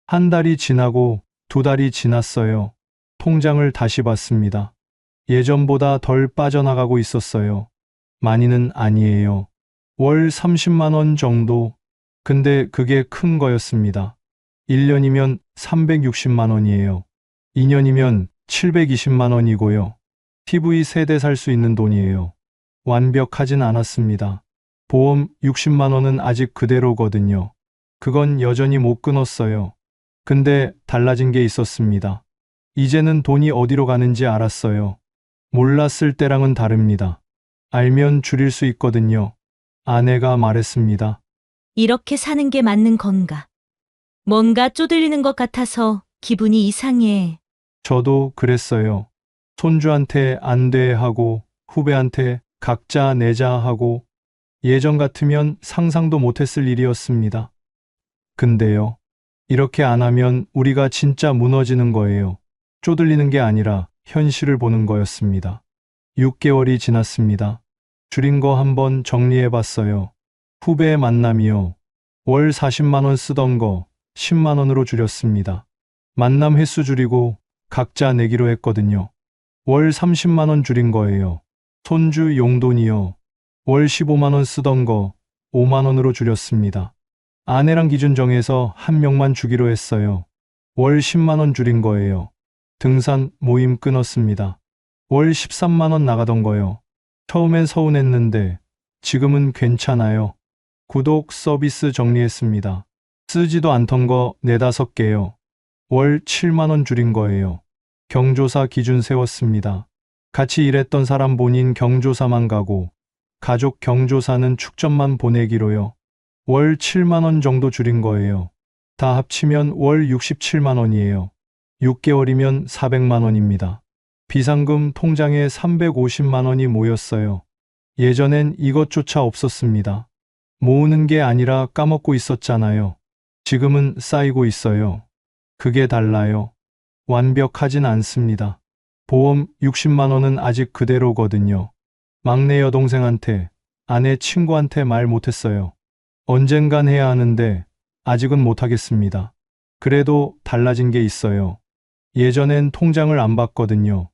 [SPEAKER 1] 한 달이 지나고 2달이 지났어요. 통장을 다시 봤습니다. 예전보다 덜 빠져나가고 있었어요. 많이는 아니에요. 월 30만 원 정도. 근데 그게 큰 거였습니다. 1년이면 360만 원이에요. 2년이면 720만 원이고요. TV 세대 살 수 있는 돈이에요. 완벽하진 않았습니다. 보험 60만 원은 아직 그대로거든요. 그건 여전히 못 끊었어요. 근데 달라진 게 있었습니다. 이제는 돈이 어디로 가는지 알았어요. 몰랐을 때랑은 다릅니다. 알면 줄일 수 있거든요. 아내가 말했습니다.
[SPEAKER 2] 이렇게 사는 게 맞는 건가? 뭔가 쪼들리는 것 같아서 기분이 이상해.
[SPEAKER 1] 저도 그랬어요. 손주한테 안 돼 하고 후배한테 각자 내자 하고 예전 같으면 상상도 못했을 일이었습니다. 근데요. 이렇게 안 하면 우리가 진짜 무너지는 거예요. 쪼들리는 게 아니라 현실을 보는 거였습니다. 6개월이 지났습니다. 줄인 거 한번 정리해 봤어요. 후배의 만남이요. 월 40만 원 쓰던 거 10만 원으로 줄였습니다. 만남 횟수 줄이고 각자 내기로 했거든요. 월 30만 원 줄인 거예요. 손주 용돈이요. 월 15만 원 쓰던 거 5만 원으로 줄였습니다. 아내랑 기준 정해서 한 명만 주기로 했어요. 월 10만 원 줄인 거예요. 등산 모임 끊었습니다. 월 13만 원 나가던 거요. 처음엔 서운했는데 지금은 괜찮아요. 구독 서비스 정리했습니다. 쓰지도 않던 거 4-5개요. 월 7만 원 줄인 거예요. 경조사 기준 세웠습니다. 같이 일했던 사람 본인 경조사만 가고 가족 경조사는 축전만 보내기로요. 월 7만 원 정도 줄인 거예요. 다 합치면 월 67만 원이에요. 6개월이면 400만 원입니다. 비상금 통장에 350만 원이 모였어요. 예전엔 이것조차 없었습니다. 모으는 게 아니라 까먹고 있었잖아요. 지금은 쌓이고 있어요. 그게 달라요. 완벽하진 않습니다. 보험 60만 원은 아직 그대로거든요. 막내 여동생한테, 아내 친구한테 말 못했어요. 언젠간 해야 하는데 아직은 못하겠습니다. 그래도 달라진 게 있어요. 예전엔 통장을 안 봤거든요.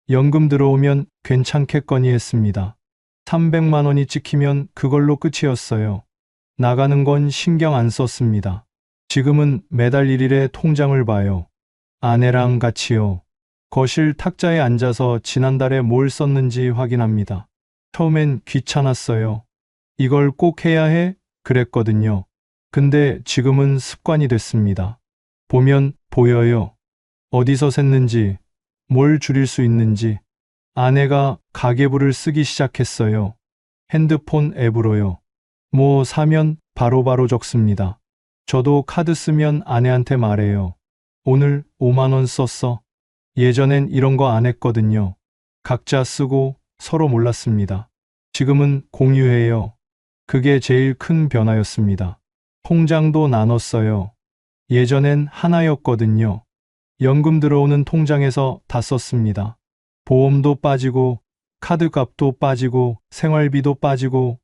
[SPEAKER 1] 연금 들어오면 괜찮겠거니 했습니다. 300만 원이 찍히면 그걸로 끝이었어요. 나가는 건 신경 안 썼습니다. 지금은 매달 1일에 통장을 봐요. 아내랑 같이요. 거실 탁자에 앉아서 지난달에 뭘 썼는지 확인합니다. 처음엔 귀찮았어요. 이걸 꼭 해야 해? 그랬거든요. 근데 지금은 습관이 됐습니다. 보면 보여요. 어디서 샜는지, 뭘 줄일 수 있는지. 아내가 가계부를 쓰기 시작했어요. 핸드폰 앱으로요. 뭐 사면 바로바로 적습니다. 저도 카드 쓰면 아내한테 말해요. 오늘 5만 원 썼어. 예전엔 이런 거 안 했거든요. 각자 쓰고 서로 몰랐습니다. 지금은 공유해요. 그게 제일 큰 변화였습니다. 통장도 나눴어요. 예전엔 하나였거든요. 연금 들어오는 통장에서 다 썼습니다. 보험도 빠지고, 카드값도 빠지고, 생활비도 빠지고,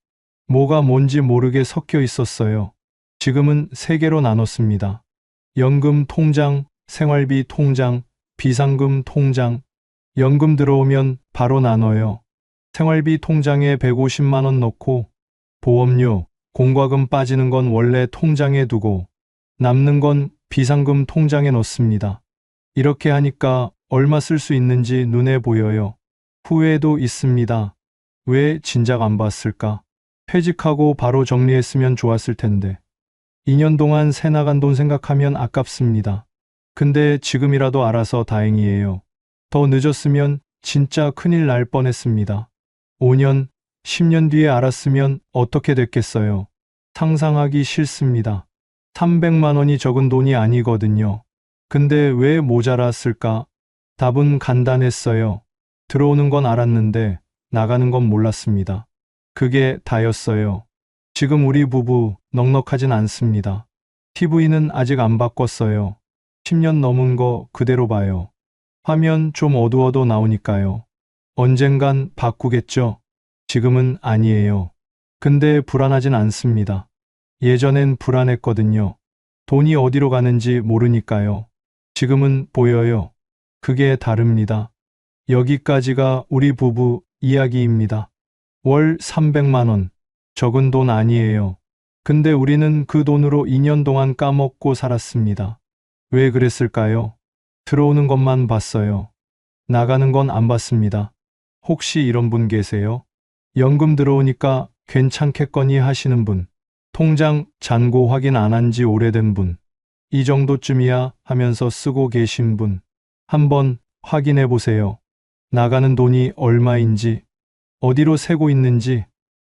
[SPEAKER 1] 뭐가 뭔지 모르게 섞여 있었어요. 지금은 3개로 나눴습니다. 연금 통장, 생활비 통장, 비상금 통장. 연금 들어오면 바로 나눠요. 생활비 통장에 150만 원 넣고, 보험료, 공과금 빠지는 건 원래 통장에 두고, 남는 건 비상금 통장에 넣습니다. 이렇게 하니까 얼마 쓸 수 있는지 눈에 보여요. 후회도 있습니다. 왜 진작 안 봤을까? 퇴직하고 바로 정리했으면 좋았을 텐데. 2년 동안 새 나간 돈 생각하면 아깝습니다. 근데 지금이라도 알아서 다행이에요. 더 늦었으면 진짜 큰일 날 뻔했습니다. 5년, 10년 뒤에 알았으면 어떻게 됐겠어요. 상상하기 싫습니다. 300만 원이 적은 돈이 아니거든요. 근데 왜 모자랐을까? 답은 간단했어요. 들어오는 건 알았는데 나가는 건 몰랐습니다. 그게 다였어요. 지금 우리 부부 넉넉하진 않습니다. TV는 아직 안 바꿨어요. 10년 넘은 거 그대로 봐요. 화면 좀 어두워도 나오니까요. 언젠간 바꾸겠죠? 지금은 아니에요. 근데 불안하진 않습니다. 예전엔 불안했거든요. 돈이 어디로 가는지 모르니까요. 지금은 보여요. 그게 다릅니다. 여기까지가 우리 부부 이야기입니다. 월 300만 원. 적은 돈 아니에요. 근데 우리는 그 돈으로 2년 동안 까먹고 살았습니다. 왜 그랬을까요? 들어오는 것만 봤어요. 나가는 건 안 봤습니다. 혹시 이런 분 계세요? 연금 들어오니까 괜찮겠거니 하시는 분. 통장 잔고 확인 안 한 지 오래된 분. 이 정도쯤이야 하면서 쓰고 계신 분. 한번 확인해 보세요. 나가는 돈이 얼마인지, 어디로 새고 있는지.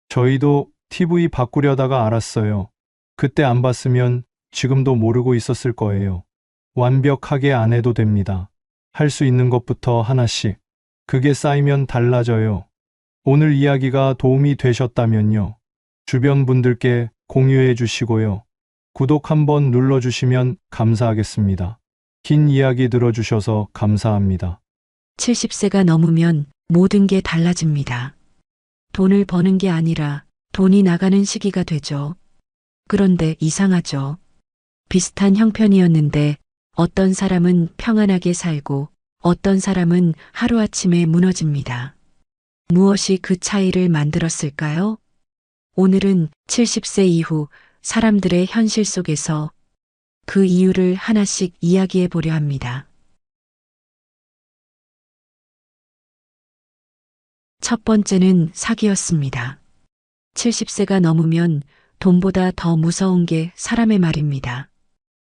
[SPEAKER 1] 저희도 TV 바꾸려다가 알았어요. 그때 안 봤으면 지금도 모르고 있었을 거예요. 완벽하게 안 해도 됩니다. 할 수 있는 것부터 하나씩. 그게 쌓이면 달라져요. 오늘 이야기가 도움이 되셨다면요. 주변 분들께 공유해 주시고요. 구독 한번 눌러주시면 감사하겠습니다. 긴 이야기 들어주셔서 감사합니다.
[SPEAKER 5] 70세가 넘으면 모든 게 달라집니다. 돈을 버는 게 아니라 돈이 나가는 시기가 되죠. 그런데 이상하죠. 비슷한 형편이었는데 어떤 사람은 평안하게 살고 어떤 사람은 하루아침에 무너집니다. 무엇이 그 차이를 만들었을까요? 오늘은 70세 이후 사람들의 현실 속에서 그 이유를 하나씩 이야기해 보려 합니다. 첫 번째는 사기였습니다. 70세가 넘으면 돈보다 더 무서운 게 사람의 말입니다.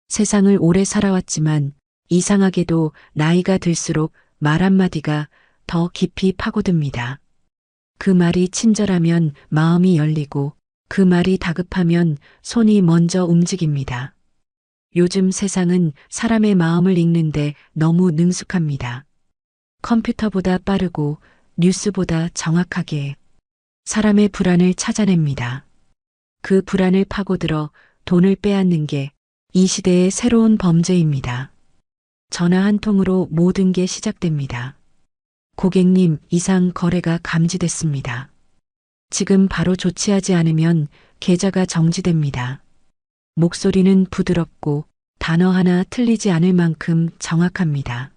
[SPEAKER 5] 세상을 오래 살아왔지만 이상하게도 나이가 들수록 말 한마디가 더 깊이 파고듭니다. 그 말이 친절하면 마음이 열리고 그 말이 다급하면 손이 먼저 움직입니다. 요즘 세상은 사람의 마음을 읽는데 너무 능숙합니다. 컴퓨터보다 빠르고 뉴스보다 정확하게 사람의 불안을 찾아냅니다. 그 불안을 파고들어 돈을 빼앗는 게 이 시대의 새로운 범죄입니다. 전화 한 통으로 모든 게 시작됩니다. 고객님, 이상 거래가 감지됐습니다. 지금 바로 조치하지 않으면 계좌가 정지됩니다. 목소리는 부드럽고 단어 하나 틀리지 않을 만큼 정확합니다.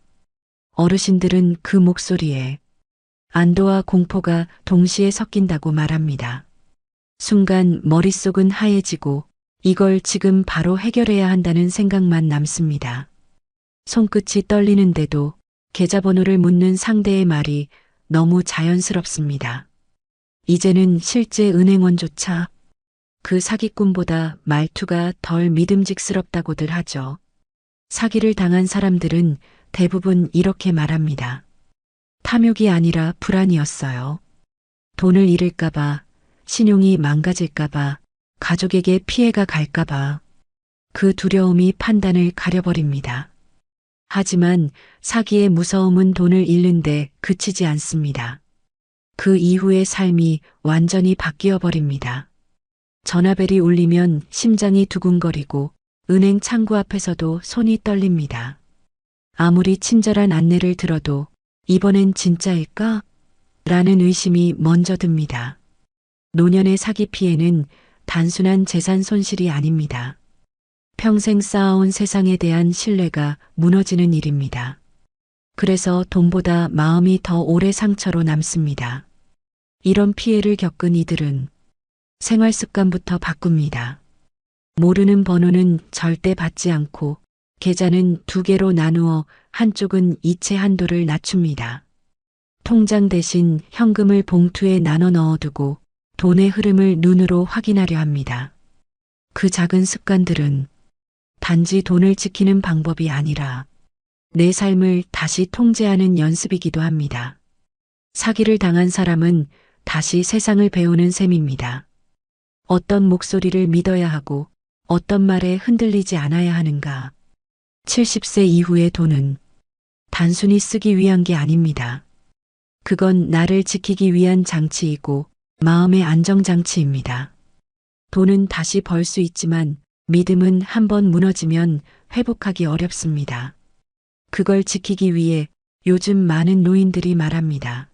[SPEAKER 5] 어르신들은 그 목소리에 안도와 공포가 동시에 섞인다고 말합니다. 순간 머릿속은 하얘지고 이걸 지금 바로 해결해야 한다는 생각만 남습니다. 손끝이 떨리는데도 계좌번호를 묻는 상대의 말이 너무 자연스럽습니다. 이제는 실제 은행원조차 그 사기꾼보다 말투가 덜 믿음직스럽다고들 하죠. 사기를 당한 사람들은 대부분 이렇게 말합니다. 탐욕이 아니라 불안이었어요. 돈을 잃을까봐, 신용이 망가질까봐, 가족에게 피해가 갈까봐. 그 두려움이 판단을 가려버립니다. 하지만 사기의 무서움은 돈을 잃는데 그치지 않습니다. 그 이후의 삶이 완전히 바뀌어 버립니다. 전화벨이 울리면 심장이 두근거리고 은행 창구 앞에서도 손이 떨립니다. 아무리 친절한 안내를 들어도 이번엔 진짜일까? 라는 의심이 먼저 듭니다. 노년의 사기 피해는 단순한 재산 손실이 아닙니다. 평생 쌓아온 세상에 대한 신뢰가 무너지는 일입니다. 그래서 돈보다 마음이 더 오래 상처로 남습니다. 이런 피해를 겪은 이들은 생활 습관부터 바꿉니다. 모르는 번호는 절대 받지 않고 계좌는 2개로 나누어 한쪽은 이체 한도를 낮춥니다. 통장 대신 현금을 봉투에 나눠 넣어두고 돈의 흐름을 눈으로 확인하려 합니다. 그 작은 습관들은 단지 돈을 지키는 방법이 아니라 내 삶을 다시 통제하는 연습이기도 합니다. 사기를 당한 사람은 다시 세상을 배우는 셈입니다. 어떤 목소리를 믿어야 하고 어떤 말에 흔들리지 않아야 하는가. 70세 이후의 돈은 단순히 쓰기 위한 게 아닙니다. 그건 나를 지키기 위한 장치이고 마음의 안정장치입니다. 돈은 다시 벌 수 있지만 믿음은 한번 무너지면 회복하기 어렵습니다. 그걸 지키기 위해 요즘 많은 노인들이 말합니다.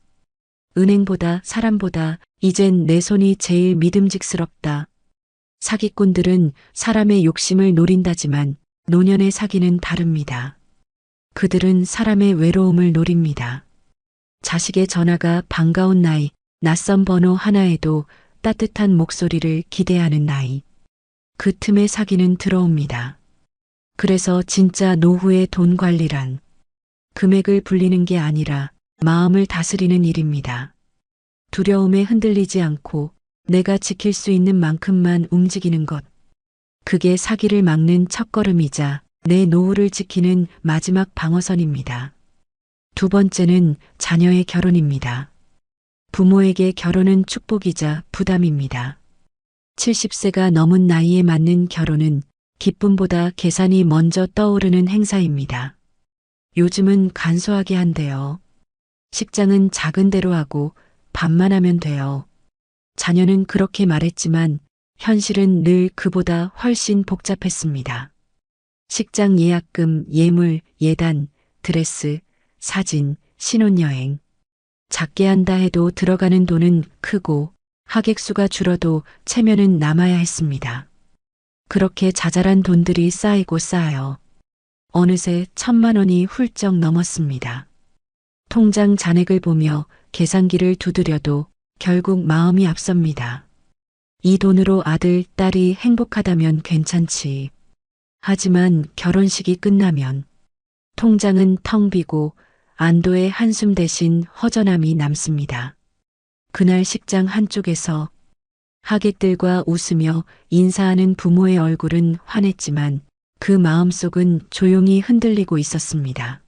[SPEAKER 5] 은행보다 사람보다 이젠 내 손이 제일 믿음직스럽다. 사기꾼들은 사람의 욕심을 노린다지만 노년의 사기는 다릅니다. 그들은 사람의 외로움을 노립니다. 자식의 전화가 반가운 나이, 낯선 번호 하나에도 따뜻한 목소리를 기대하는 나이. 그 틈에 사기는 들어옵니다. 그래서 진짜 노후의 돈 관리란 금액을 불리는 게 아니라 마음을 다스리는 일입니다. 두려움에 흔들리지 않고 내가 지킬 수 있는 만큼만 움직이는 것. 그게 사기를 막는 첫걸음이자 내 노후를 지키는 마지막 방어선입니다. 두 번째는 자녀의 결혼입니다. 부모에게 결혼은 축복이자 부담입니다. 70세가 넘은 나이에 맞는 결혼은 기쁨보다 계산이 먼저 떠오르는 행사입니다. 요즘은 간소하게 한대요. 식장은 작은 데로 하고 밥만 하면 돼요. 자녀는 그렇게 말했지만 현실은 늘 그보다 훨씬 복잡했습니다. 식장 예약금, 예물, 예단, 드레스, 사진, 신혼여행. 작게 한다 해도 들어가는 돈은 크고 하객수가 줄어도 체면은 남아야 했습니다. 그렇게 자잘한 돈들이 쌓이고 쌓여 어느새 1,000만 원이 훌쩍 넘었습니다. 통장 잔액을 보며 계산기를 두드려도 결국 마음이 앞섭니다. 이 돈으로 아들, 딸이 행복하다면 괜찮지. 하지만 결혼식이 끝나면 통장은 텅 비고 안도의 한숨 대신 허전함이 남습니다. 그날 식장 한쪽에서 하객들과 웃으며 인사하는 부모의 얼굴은 환했지만 그 마음속은 조용히 흔들리고 있었습니다.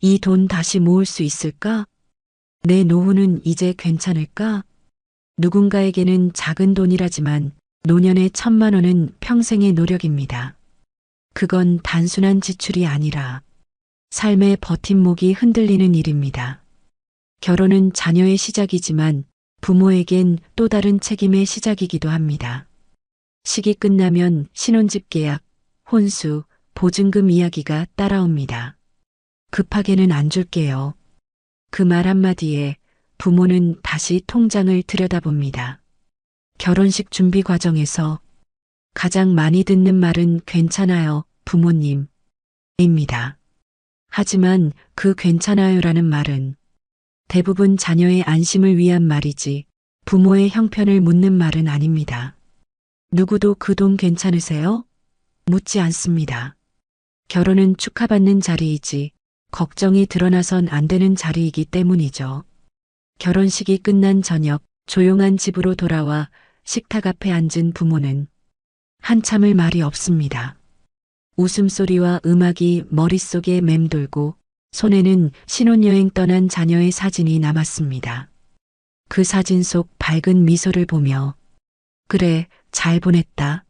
[SPEAKER 5] 이 돈 다시 모을 수 있을까? 내 노후는 이제 괜찮을까? 누군가에게는 작은 돈이라지만 노년의 1,000만 원은 평생의 노력입니다. 그건 단순한 지출이 아니라 삶의 버팀목이 흔들리는 일입니다. 결혼은 자녀의 시작이지만 부모에겐 또 다른 책임의 시작이기도 합니다. 식이 끝나면 신혼집 계약, 혼수, 보증금 이야기가 따라옵니다. 급하게는 안 줄게요. 그 말 한마디에 부모는 다시 통장을 들여다봅니다. 결혼식 준비 과정에서 가장 많이 듣는 말은 괜찮아요, 부모님. 입니다. 하지만 그 괜찮아요라는 말은 대부분 자녀의 안심을 위한 말이지 부모의 형편을 묻는 말은 아닙니다. 누구도 그 돈 괜찮으세요? 묻지 않습니다. 결혼은 축하받는 자리이지 걱정이 드러나선 안 되는 자리이기 때문이죠. 결혼식이 끝난 저녁 조용한 집으로 돌아와 식탁 앞에 앉은 부모는 한참을 말이 없습니다. 웃음소리와 음악이 머릿속에 맴돌고 손에는 신혼여행 떠난 자녀의 사진이 남았습니다. 그 사진 속 밝은 미소를 보며 그래, 잘 보냈다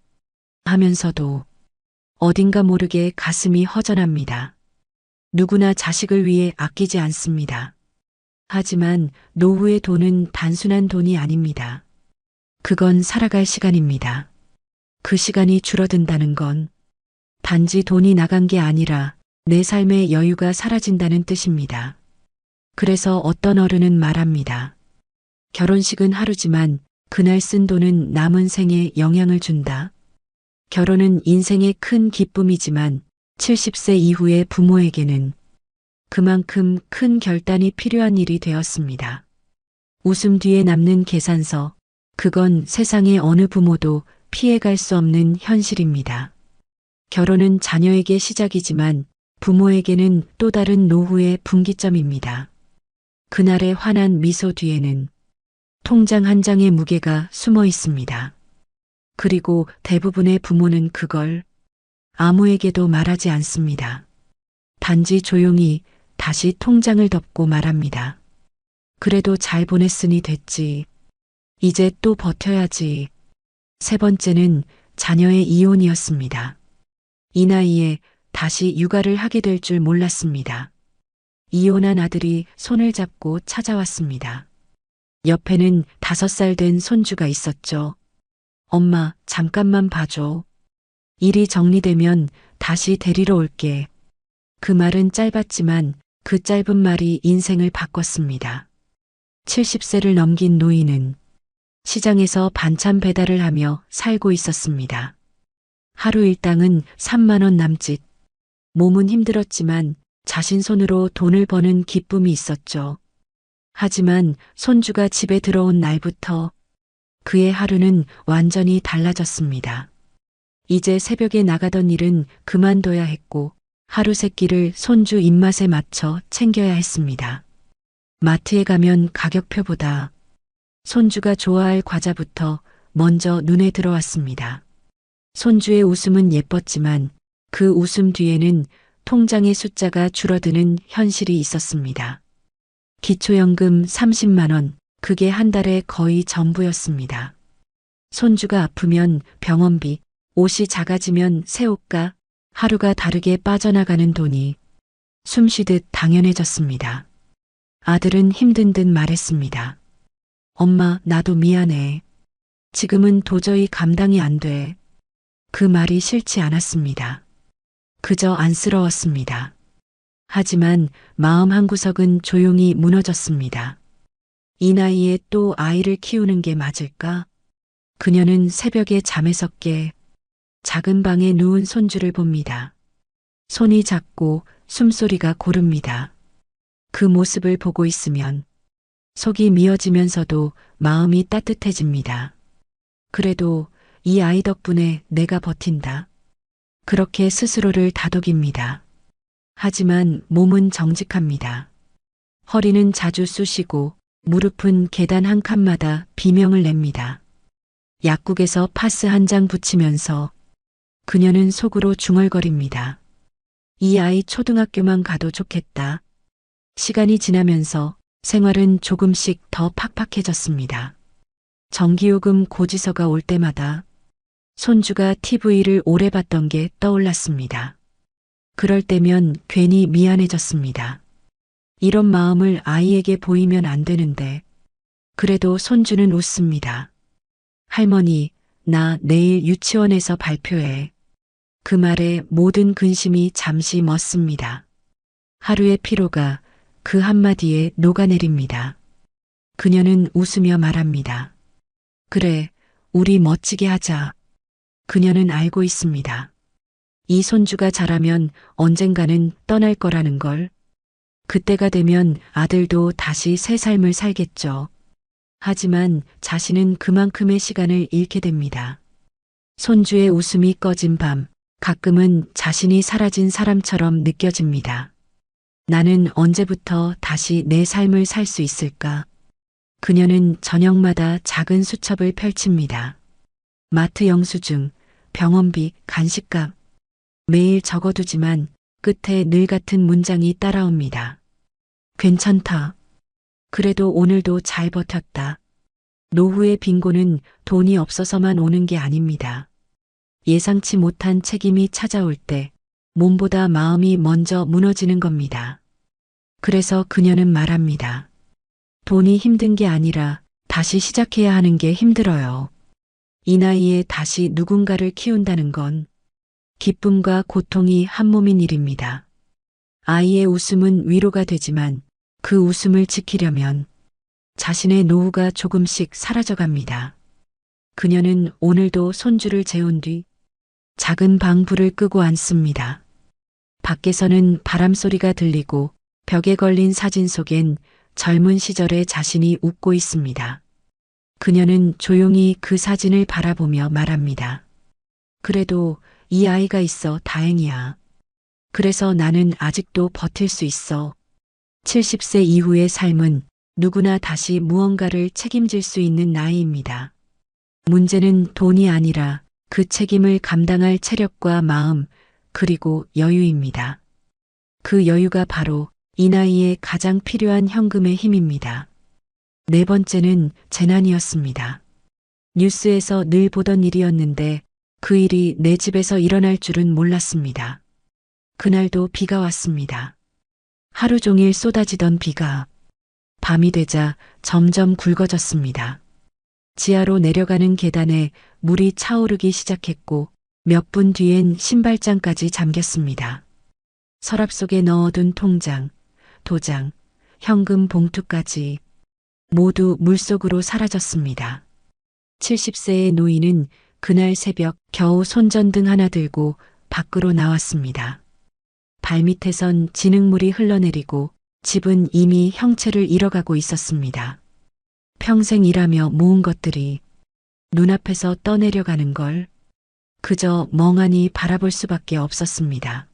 [SPEAKER 5] 하면서도 어딘가 모르게 가슴이 허전합니다. 누구나 자식을 위해 아끼지 않습니다. 하지만 노후의 돈은 단순한 돈이 아닙니다. 그건 살아갈 시간입니다. 그 시간이 줄어든다는 건 단지 돈이 나간 게 아니라 내 삶의 여유가 사라진다는 뜻입니다. 그래서 어떤 어른은 말합니다. 결혼식은 하루지만 그날 쓴 돈은 남은 생에 영향을 준다. 결혼은 인생의 큰 기쁨이지만 70세 이후의 부모에게는 그만큼 큰 결단이 필요한 일이 되었습니다. 웃음 뒤에 남는 계산서, 그건 세상의 어느 부모도 피해갈 수 없는 현실입니다. 결혼은 자녀에게 시작이지만 부모에게는 또 다른 노후의 분기점입니다. 그날의 환한 미소 뒤에는 통장 한 장의 무게가 숨어 있습니다. 그리고 대부분의 부모는 그걸 아무에게도 말하지 않습니다. 단지 조용히 다시 통장을 덮고 말합니다. 그래도 잘 보냈으니 됐지. 이제 또 버텨야지. 세 번째는 자녀의 이혼이었습니다. 이 나이에 다시 육아를 하게 될 줄 몰랐습니다. 이혼한 아들이 손을 잡고 찾아왔습니다. 옆에는 5살 된 손주가 있었죠. 엄마, 잠깐만 봐줘. 일이 정리되면 다시 데리러 올게. 그 말은 짧았지만 그 짧은 말이 인생을 바꿨습니다. 70세를 넘긴 노인은 시장에서 반찬 배달을 하며 살고 있었습니다. 하루 일당은 3만 원 남짓. 몸은 힘들었지만 자신 손으로 돈을 버는 기쁨이 있었죠. 하지만 손주가 집에 들어온 날부터 그의 하루는 완전히 달라졌습니다. 이제 새벽에 나가던 일은 그만둬야 했고 하루 세끼를 손주 입맛에 맞춰 챙겨야 했습니다. 마트에 가면 가격표보다 손주가 좋아할 과자부터 먼저 눈에 들어왔습니다. 손주의 웃음은 예뻤지만 그 웃음 뒤에는 통장의 숫자가 줄어드는 현실이 있었습니다. 기초연금 30만 원, 그게 한 달에 거의 전부였습니다. 손주가 아프면 병원비, 옷이 작아지면 새 옷가, 하루가 다르게 빠져나가는 돈이 숨쉬듯 당연해졌습니다. 아들은 힘든 듯 말했습니다. 엄마, 나도 미안해. 지금은 도저히 감당이 안 돼. 그 말이 싫지 않았습니다. 그저 안쓰러웠습니다. 하지만 마음 한구석은 조용히 무너졌습니다. 이 나이에 또 아이를 키우는 게 맞을까? 그녀는 새벽에 잠에서 깨 작은 방에 누운 손주를 봅니다. 손이 작고 숨소리가 고릅니다. 그 모습을 보고 있으면 속이 미어지면서도 마음이 따뜻해집니다. 그래도 이 아이 덕분에 내가 버틴다. 그렇게 스스로를 다독입니다. 하지만 몸은 정직합니다. 허리는 자주 쑤시고 무릎은 계단 한 칸마다 비명을 냅니다. 약국에서 파스 한 장 붙이면서 그녀는 속으로 중얼거립니다. 이 아이 초등학교만 가도 좋겠다. 시간이 지나면서 생활은 조금씩 더 팍팍해졌습니다. 전기요금 고지서가 올 때마다 손주가 TV를 오래 봤던 게 떠올랐습니다. 그럴 때면 괜히 미안해졌습니다. 이런 마음을 아이에게 보이면 안 되는데 그래도 손주는 웃습니다. 할머니, 나 내일 유치원에서 발표해. 그 말에 모든 근심이 잠시 멎습니다. 하루의 피로가 그 한마디에 녹아내립니다. 그녀는 웃으며 말합니다. 그래, 우리 멋지게 하자. 그녀는 알고 있습니다. 이 손주가 자라면 언젠가는 떠날 거라는 걸. 그때가 되면 아들도 다시 새 삶을 살겠죠. 하지만 자신은 그만큼의 시간을 잃게 됩니다. 손주의 웃음이 꺼진 밤, 가끔은 자신이 사라진 사람처럼 느껴집니다. 나는 언제부터 다시 내 삶을 살 수 있을까? 그녀는 저녁마다 작은 수첩을 펼칩니다. 마트 영수증, 병원비, 간식값. 매일 적어두지만 끝에 늘 같은 문장이 따라옵니다. 괜찮다. 그래도 오늘도 잘 버텼다. 노후의 빈곤은 돈이 없어서만 오는 게 아닙니다. 예상치 못한 책임이 찾아올 때 몸보다 마음이 먼저 무너지는 겁니다. 그래서 그녀는 말합니다. 돈이 힘든 게 아니라 다시 시작해야 하는 게 힘들어요. 이 나이에 다시 누군가를 키운다는 건 기쁨과 고통이 한 몸인 일입니다. 아이의 웃음은 위로가 되지만 그 웃음을 지키려면 자신의 노후가 조금씩 사라져갑니다. 그녀는 오늘도 손주를 재운 뒤 작은 방 불을 끄고 앉습니다. 밖에서는 바람 소리가 들리고 벽에 걸린 사진 속엔 젊은 시절의 자신이 웃고 있습니다. 그녀는 조용히 그 사진을 바라보며 말합니다. 그래도 이 아이가 있어 다행이야. 그래서 나는 아직도 버틸 수 있어. 70세 이후의 삶은 누구나 다시 무언가를 책임질 수 있는 나이입니다. 문제는 돈이 아니라 그 책임을 감당할 체력과 마음, 그리고 여유입니다. 그 여유가 바로 이 나이에 가장 필요한 현금의 힘입니다. 네 번째는 재난이었습니다. 뉴스에서 늘 보던 일이었는데 그 일이 내 집에서 일어날 줄은 몰랐습니다. 그날도 비가 왔습니다. 하루 종일 쏟아지던 비가 밤이 되자 점점 굵어졌습니다. 지하로 내려가는 계단에 물이 차오르기 시작했고 몇 분 뒤엔 신발장까지 잠겼습니다. 서랍 속에 넣어둔 통장, 도장, 현금 봉투까지 모두 물속으로 사라졌습니다. 70세의 노인은 그날 새벽 겨우 손전등 하나 들고 밖으로 나왔습니다. 발밑에선 진흙물이 흘러내리고 집은 이미 형체를 잃어가고 있었습니다. 평생 일하며 모은 것들이 눈앞에서 떠내려가는 걸 그저 멍하니 바라볼 수밖에 없었습니다.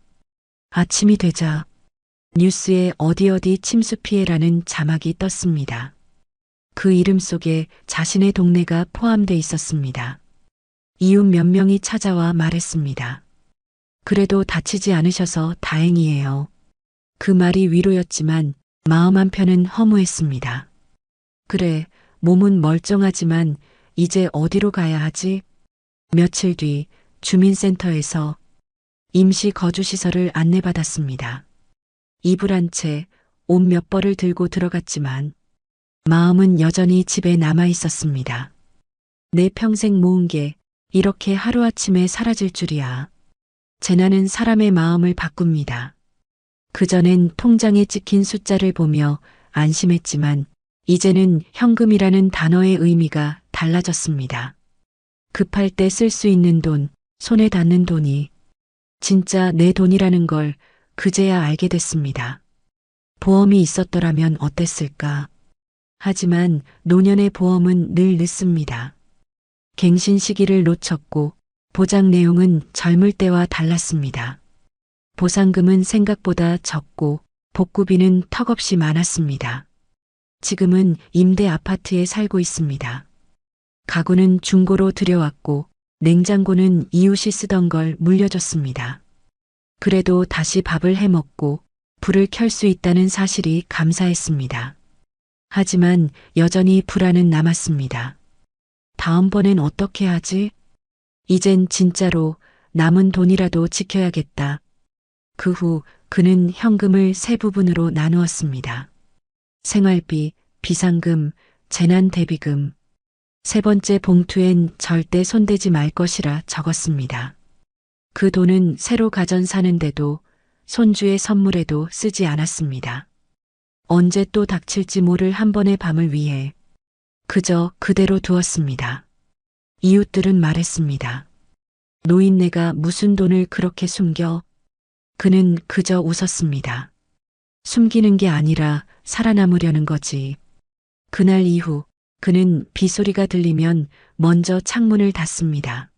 [SPEAKER 5] 아침이 되자 뉴스에 어디 침수 피해라는 자막이 떴습니다. 그 이름 속에 자신의 동네가 포함돼 있었습니다. 이웃 몇 명이 찾아와 말했습니다. 그래도 다치지 않으셔서 다행이에요. 그 말이 위로였지만 마음 한편은 허무했습니다. 그래, 몸은 멀쩡하지만 이제 어디로 가야 하지? 며칠 뒤 주민센터에서 임시 거주시설을 안내받았습니다. 이불 한 채, 옷 몇 벌을 들고 들어갔지만 마음은 여전히 집에 남아 있었습니다. 내 평생 모은 게 이렇게 하루아침에 사라질 줄이야. 재난은 사람의 마음을 바꿉니다. 그전엔 통장에 찍힌 숫자를 보며 안심했지만 이제는 현금이라는 단어의 의미가 달라졌습니다. 급할 때 쓸 수 있는 돈, 손에 닿는 돈이 진짜 내 돈이라는 걸 그제야 알게 됐습니다. 보험이 있었더라면 어땠을까? 하지만 노년의 보험은 늘 늦습니다. 갱신 시기를 놓쳤고 보장 내용은 젊을 때와 달랐습니다. 보상금은 생각보다 적고 복구비는 턱없이 많았습니다. 지금은 임대 아파트에 살고 있습니다. 가구는 중고로 들여왔고 냉장고는 이웃이 쓰던 걸 물려줬습니다. 그래도 다시 밥을 해 먹고 불을 켤 수 있다는 사실이 감사했습니다. 하지만 여전히 불안은 남았습니다. 다음번엔 어떻게 하지? 이젠 진짜로 남은 돈이라도 지켜야겠다. 그 후 그는 현금을 세 부분으로 나누었습니다. 생활비, 비상금, 재난대비금. 세 번째 봉투엔 절대 손대지 말 것이라 적었습니다. 그 돈은 새로 가전 사는데도 손주의 선물에도 쓰지 않았습니다. 언제 또 닥칠지 모를 한 번의 밤을 위해 그저 그대로 두었습니다. 이웃들은 말했습니다. 노인네가 무슨 돈을 그렇게 숨겨? 그는 그저 웃었습니다. 숨기는 게 아니라 살아남으려는 거지. 그날 이후 그는 빗소리가 들리면 먼저 창문을 닫습니다.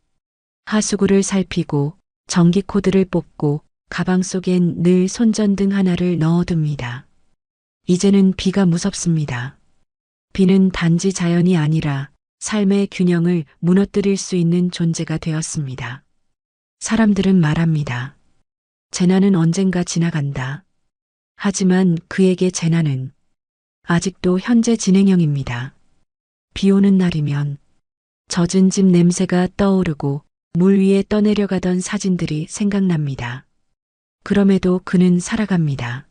[SPEAKER 5] 하수구를 살피고 전기 코드를 뽑고 가방 속엔 늘 손전등 하나를 넣어둡니다. 이제는 비가 무섭습니다. 비는 단지 자연이 아니라 삶의 균형을 무너뜨릴 수 있는 존재가 되었습니다. 사람들은 말합니다. 재난은 언젠가 지나간다. 하지만 그에게 재난은 아직도 현재 진행형입니다. 비 오는 날이면 젖은 집 냄새가 떠오르고 물 위에 떠내려가던 사진들이 생각납니다. 그럼에도 그는 살아갑니다.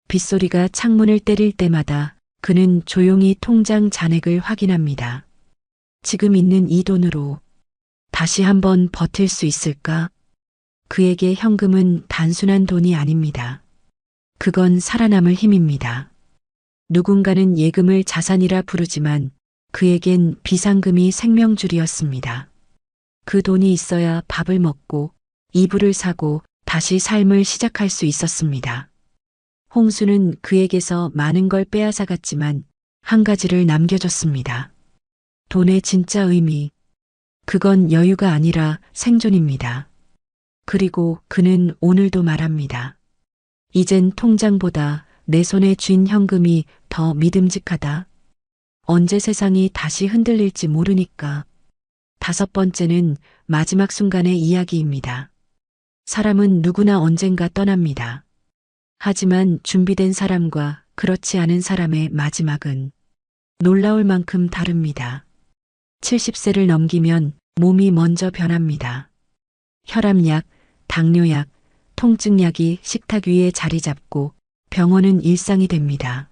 [SPEAKER 5] 빗소리가 창문을 때릴 때마다 그는 조용히 통장 잔액을 확인합니다. 지금 있는 이 돈으로 다시 한번 버틸 수 있을까? 그에게 현금은 단순한 돈이 아닙니다. 그건 살아남을 힘입니다. 누군가는 예금을 자산이라 부르지만 그에겐 비상금이 생명줄이었습니다. 그 돈이 있어야 밥을 먹고 이불을 사고 다시 삶을 시작할 수 있었습니다. 홍수는 그에게서 많은 걸 빼앗아갔지만 한 가지를 남겨줬습니다. 돈의 진짜 의미. 그건 여유가 아니라 생존입니다. 그리고 그는 오늘도 말합니다. 이젠 통장보다 내 손에 쥔 현금이 더 믿음직하다. 언제 세상이 다시 흔들릴지 모르니까. 5번째는 마지막 순간의 이야기입니다. 사람은 누구나 언젠가 떠납니다. 하지만 준비된 사람과 그렇지 않은 사람의 마지막은 놀라울 만큼 다릅니다. 70세를 넘기면 몸이 먼저 변합니다. 혈압약, 당뇨약, 통증약이 식탁 위에 자리 잡고 병원은 일상이 됩니다.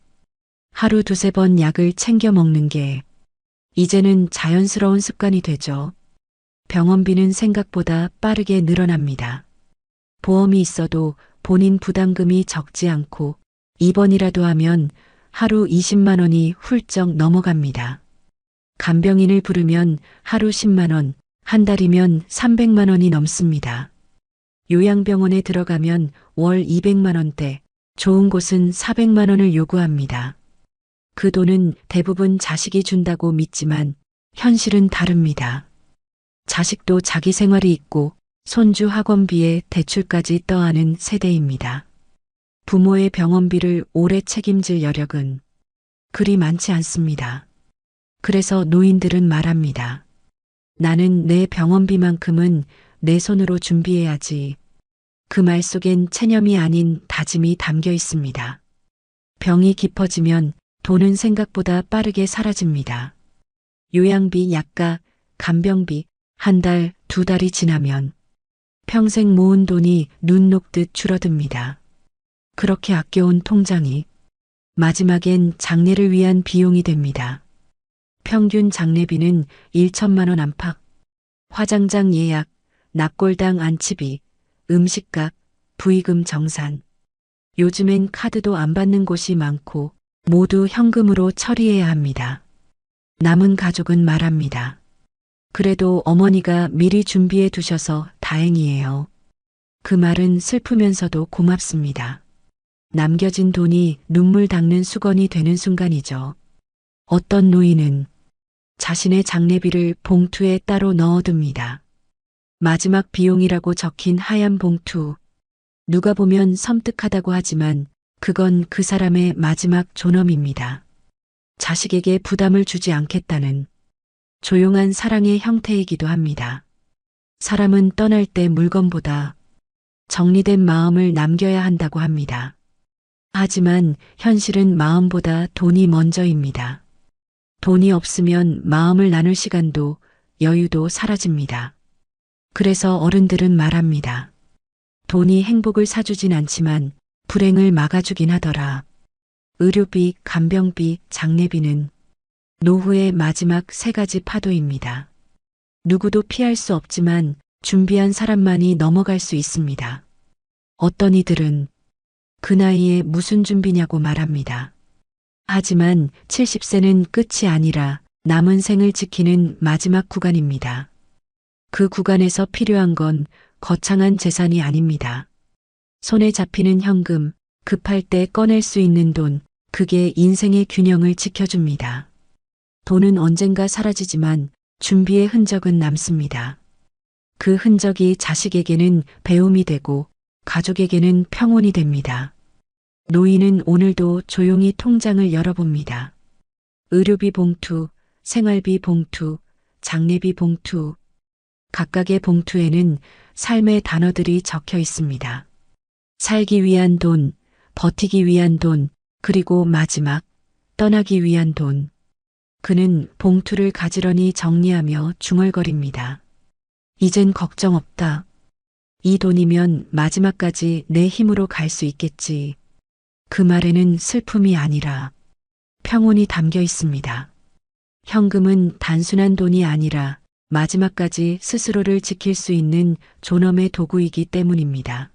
[SPEAKER 5] 하루 두세 번 약을 챙겨 먹는 게 이제는 자연스러운 습관이 되죠. 병원비는 생각보다 빠르게 늘어납니다. 보험이 있어도 본인 부담금이 적지 않고 입원이라도 하면 하루 20만 원이 훌쩍 넘어갑니다. 간병인을 부르면 하루 10만 원, 한 달이면 300만 원이 넘습니다. 요양병원에 들어가면 월 200만 원대, 좋은 곳은 400만 원을 요구합니다. 그 돈은 대부분 자식이 준다고 믿지만 현실은 다릅니다. 자식도 자기 생활이 있고 손주 학원비에 대출까지 떠안은 세대입니다. 부모의 병원비를 오래 책임질 여력은 그리 많지 않습니다. 그래서 노인들은 말합니다. 나는 내 병원비만큼은 내 손으로 준비해야지. 그 말 속엔 체념이 아닌 다짐이 담겨 있습니다. 병이 깊어지면 돈은 생각보다 빠르게 사라집니다. 요양비, 약가, 간병비, 한 달, 두 달이 지나면 평생 모은 돈이 눈 녹듯 줄어듭니다. 그렇게 아껴온 통장이 마지막엔 장례를 위한 비용이 됩니다. 평균 장례비는 1천만 원 안팎, 화장장 예약, 납골당 안치비, 음식값, 부의금 정산. 요즘엔 카드도 안 받는 곳이 많고 모두 현금으로 처리해야 합니다. 남은 가족은 말합니다. 그래도 어머니가 미리 준비해 두셔서 다행이에요. 그 말은 슬프면서도 고맙습니다. 남겨진 돈이 눈물 닦는 수건이 되는 순간이죠. 어떤 노인은 자신의 장례비를 봉투에 따로 넣어둡니다. 마지막 비용이라고 적힌 하얀 봉투. 누가 보면 섬뜩하다고 하지만 그건 그 사람의 마지막 존엄입니다. 자식에게 부담을 주지 않겠다는 조용한 사랑의 형태이기도 합니다. 사람은 떠날 때 물건보다 정리된 마음을 남겨야 한다고 합니다. 하지만 현실은 마음보다 돈이 먼저입니다. 돈이 없으면 마음을 나눌 시간도 여유도 사라집니다. 그래서 어른들은 말합니다. 돈이 행복을 사주진 않지만 불행을 막아주긴 하더라. 의료비, 간병비, 장례비는 노후의 마지막 세 가지 파도입니다. 누구도 피할 수 없지만 준비한 사람만이 넘어갈 수 있습니다. 어떤 이들은 그 나이에 무슨 준비냐고 말합니다. 하지만 70세는 끝이 아니라 남은 생을 지키는 마지막 구간입니다. 그 구간에서 필요한 건 거창한 재산이 아닙니다. 손에 잡히는 현금, 급할 때 꺼낼 수 있는 돈, 그게 인생의 균형을 지켜줍니다. 돈은 언젠가 사라지지만 준비의 흔적은 남습니다. 그 흔적이 자식에게는 배움이 되고 가족에게는 평온이 됩니다. 노인은 오늘도 조용히 통장을 열어봅니다. 의료비 봉투, 생활비 봉투, 장례비 봉투. 각각의 봉투에는 삶의 단어들이 적혀 있습니다. 살기 위한 돈, 버티기 위한 돈, 그리고 마지막, 떠나기 위한 돈. 그는 봉투를 가지런히 정리하며 중얼거립니다. 이젠 걱정 없다. 이 돈이면 마지막까지 내 힘으로 갈 수 있겠지. 그 말에는 슬픔이 아니라 평온이 담겨 있습니다. 현금은 단순한 돈이 아니라 마지막까지 스스로를 지킬 수 있는 존엄의 도구이기 때문입니다.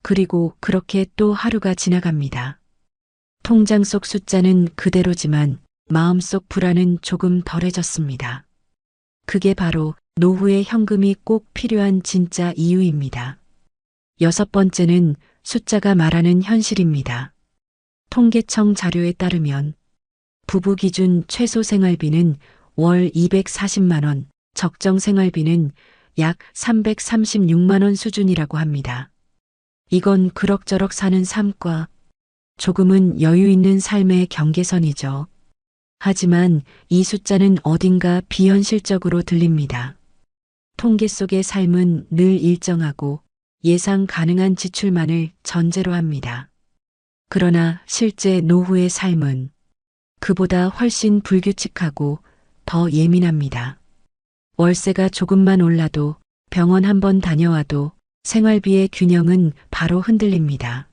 [SPEAKER 5] 그리고 그렇게 또 하루가 지나갑니다. 통장 속 숫자는 그대로지만 마음속 불안은 조금 덜해졌습니다. 그게 바로 노후의 현금이 꼭 필요한 진짜 이유입니다. 6번째는 숫자가 말하는 현실입니다. 통계청 자료에 따르면 부부 기준 최소 생활비는 월 240만 원, 적정 생활비는 약 336만 원 수준이라고 합니다. 이건 그럭저럭 사는 삶과 조금은 여유 있는 삶의 경계선이죠. 하지만 이 숫자는 어딘가 비현실적으로 들립니다. 통계 속의 삶은 늘 일정하고 예상 가능한 지출만을 전제로 합니다. 그러나 실제 노후의 삶은 그보다 훨씬 불규칙하고 더 예민합니다. 월세가 조금만 올라도 병원 한 번 다녀와도 생활비의 균형은 바로 흔들립니다.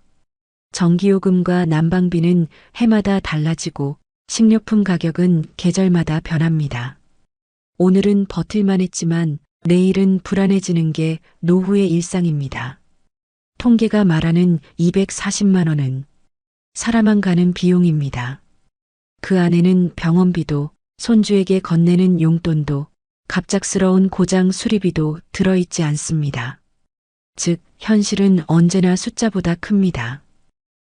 [SPEAKER 5] 전기요금과 난방비는 해마다 달라지고 식료품 가격은 계절마다 변합니다. 오늘은 버틸만 했지만 내일은 불안해지는 게 노후의 일상입니다. 통계가 말하는 240만 원은 살아만 가는 비용입니다. 그 안에는 병원비도 손주에게 건네는 용돈도 갑작스러운 고장 수리비도 들어있지 않습니다. 즉, 현실은 언제나 숫자보다 큽니다.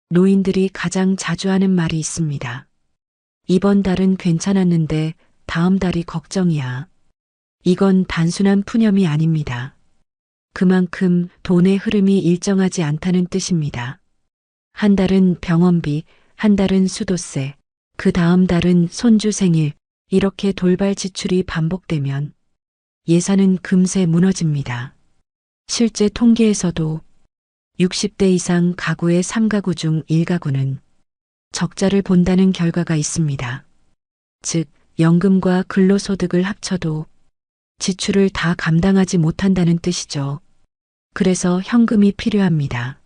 [SPEAKER 5] 노인들이 가장 자주 하는 말이 있습니다. 이번 달은 괜찮았는데 다음 달이 걱정이야. 이건 단순한 푸념이 아닙니다. 그만큼 돈의 흐름이 일정하지 않다는 뜻입니다. 한 달은 병원비, 한 달은 수도세, 그 다음 달은 손주 생일, 이렇게 돌발 지출이 반복되면 예산은 금세 무너집니다. 실제 통계에서도 60대 이상 가구의 3가구 중 1가구는 적자를 본다는 결과가 있습니다. 즉, 연금과 근로소득을 합쳐도 지출을 다 감당하지 못한다는 뜻이죠. 그래서 현금이 필요합니다.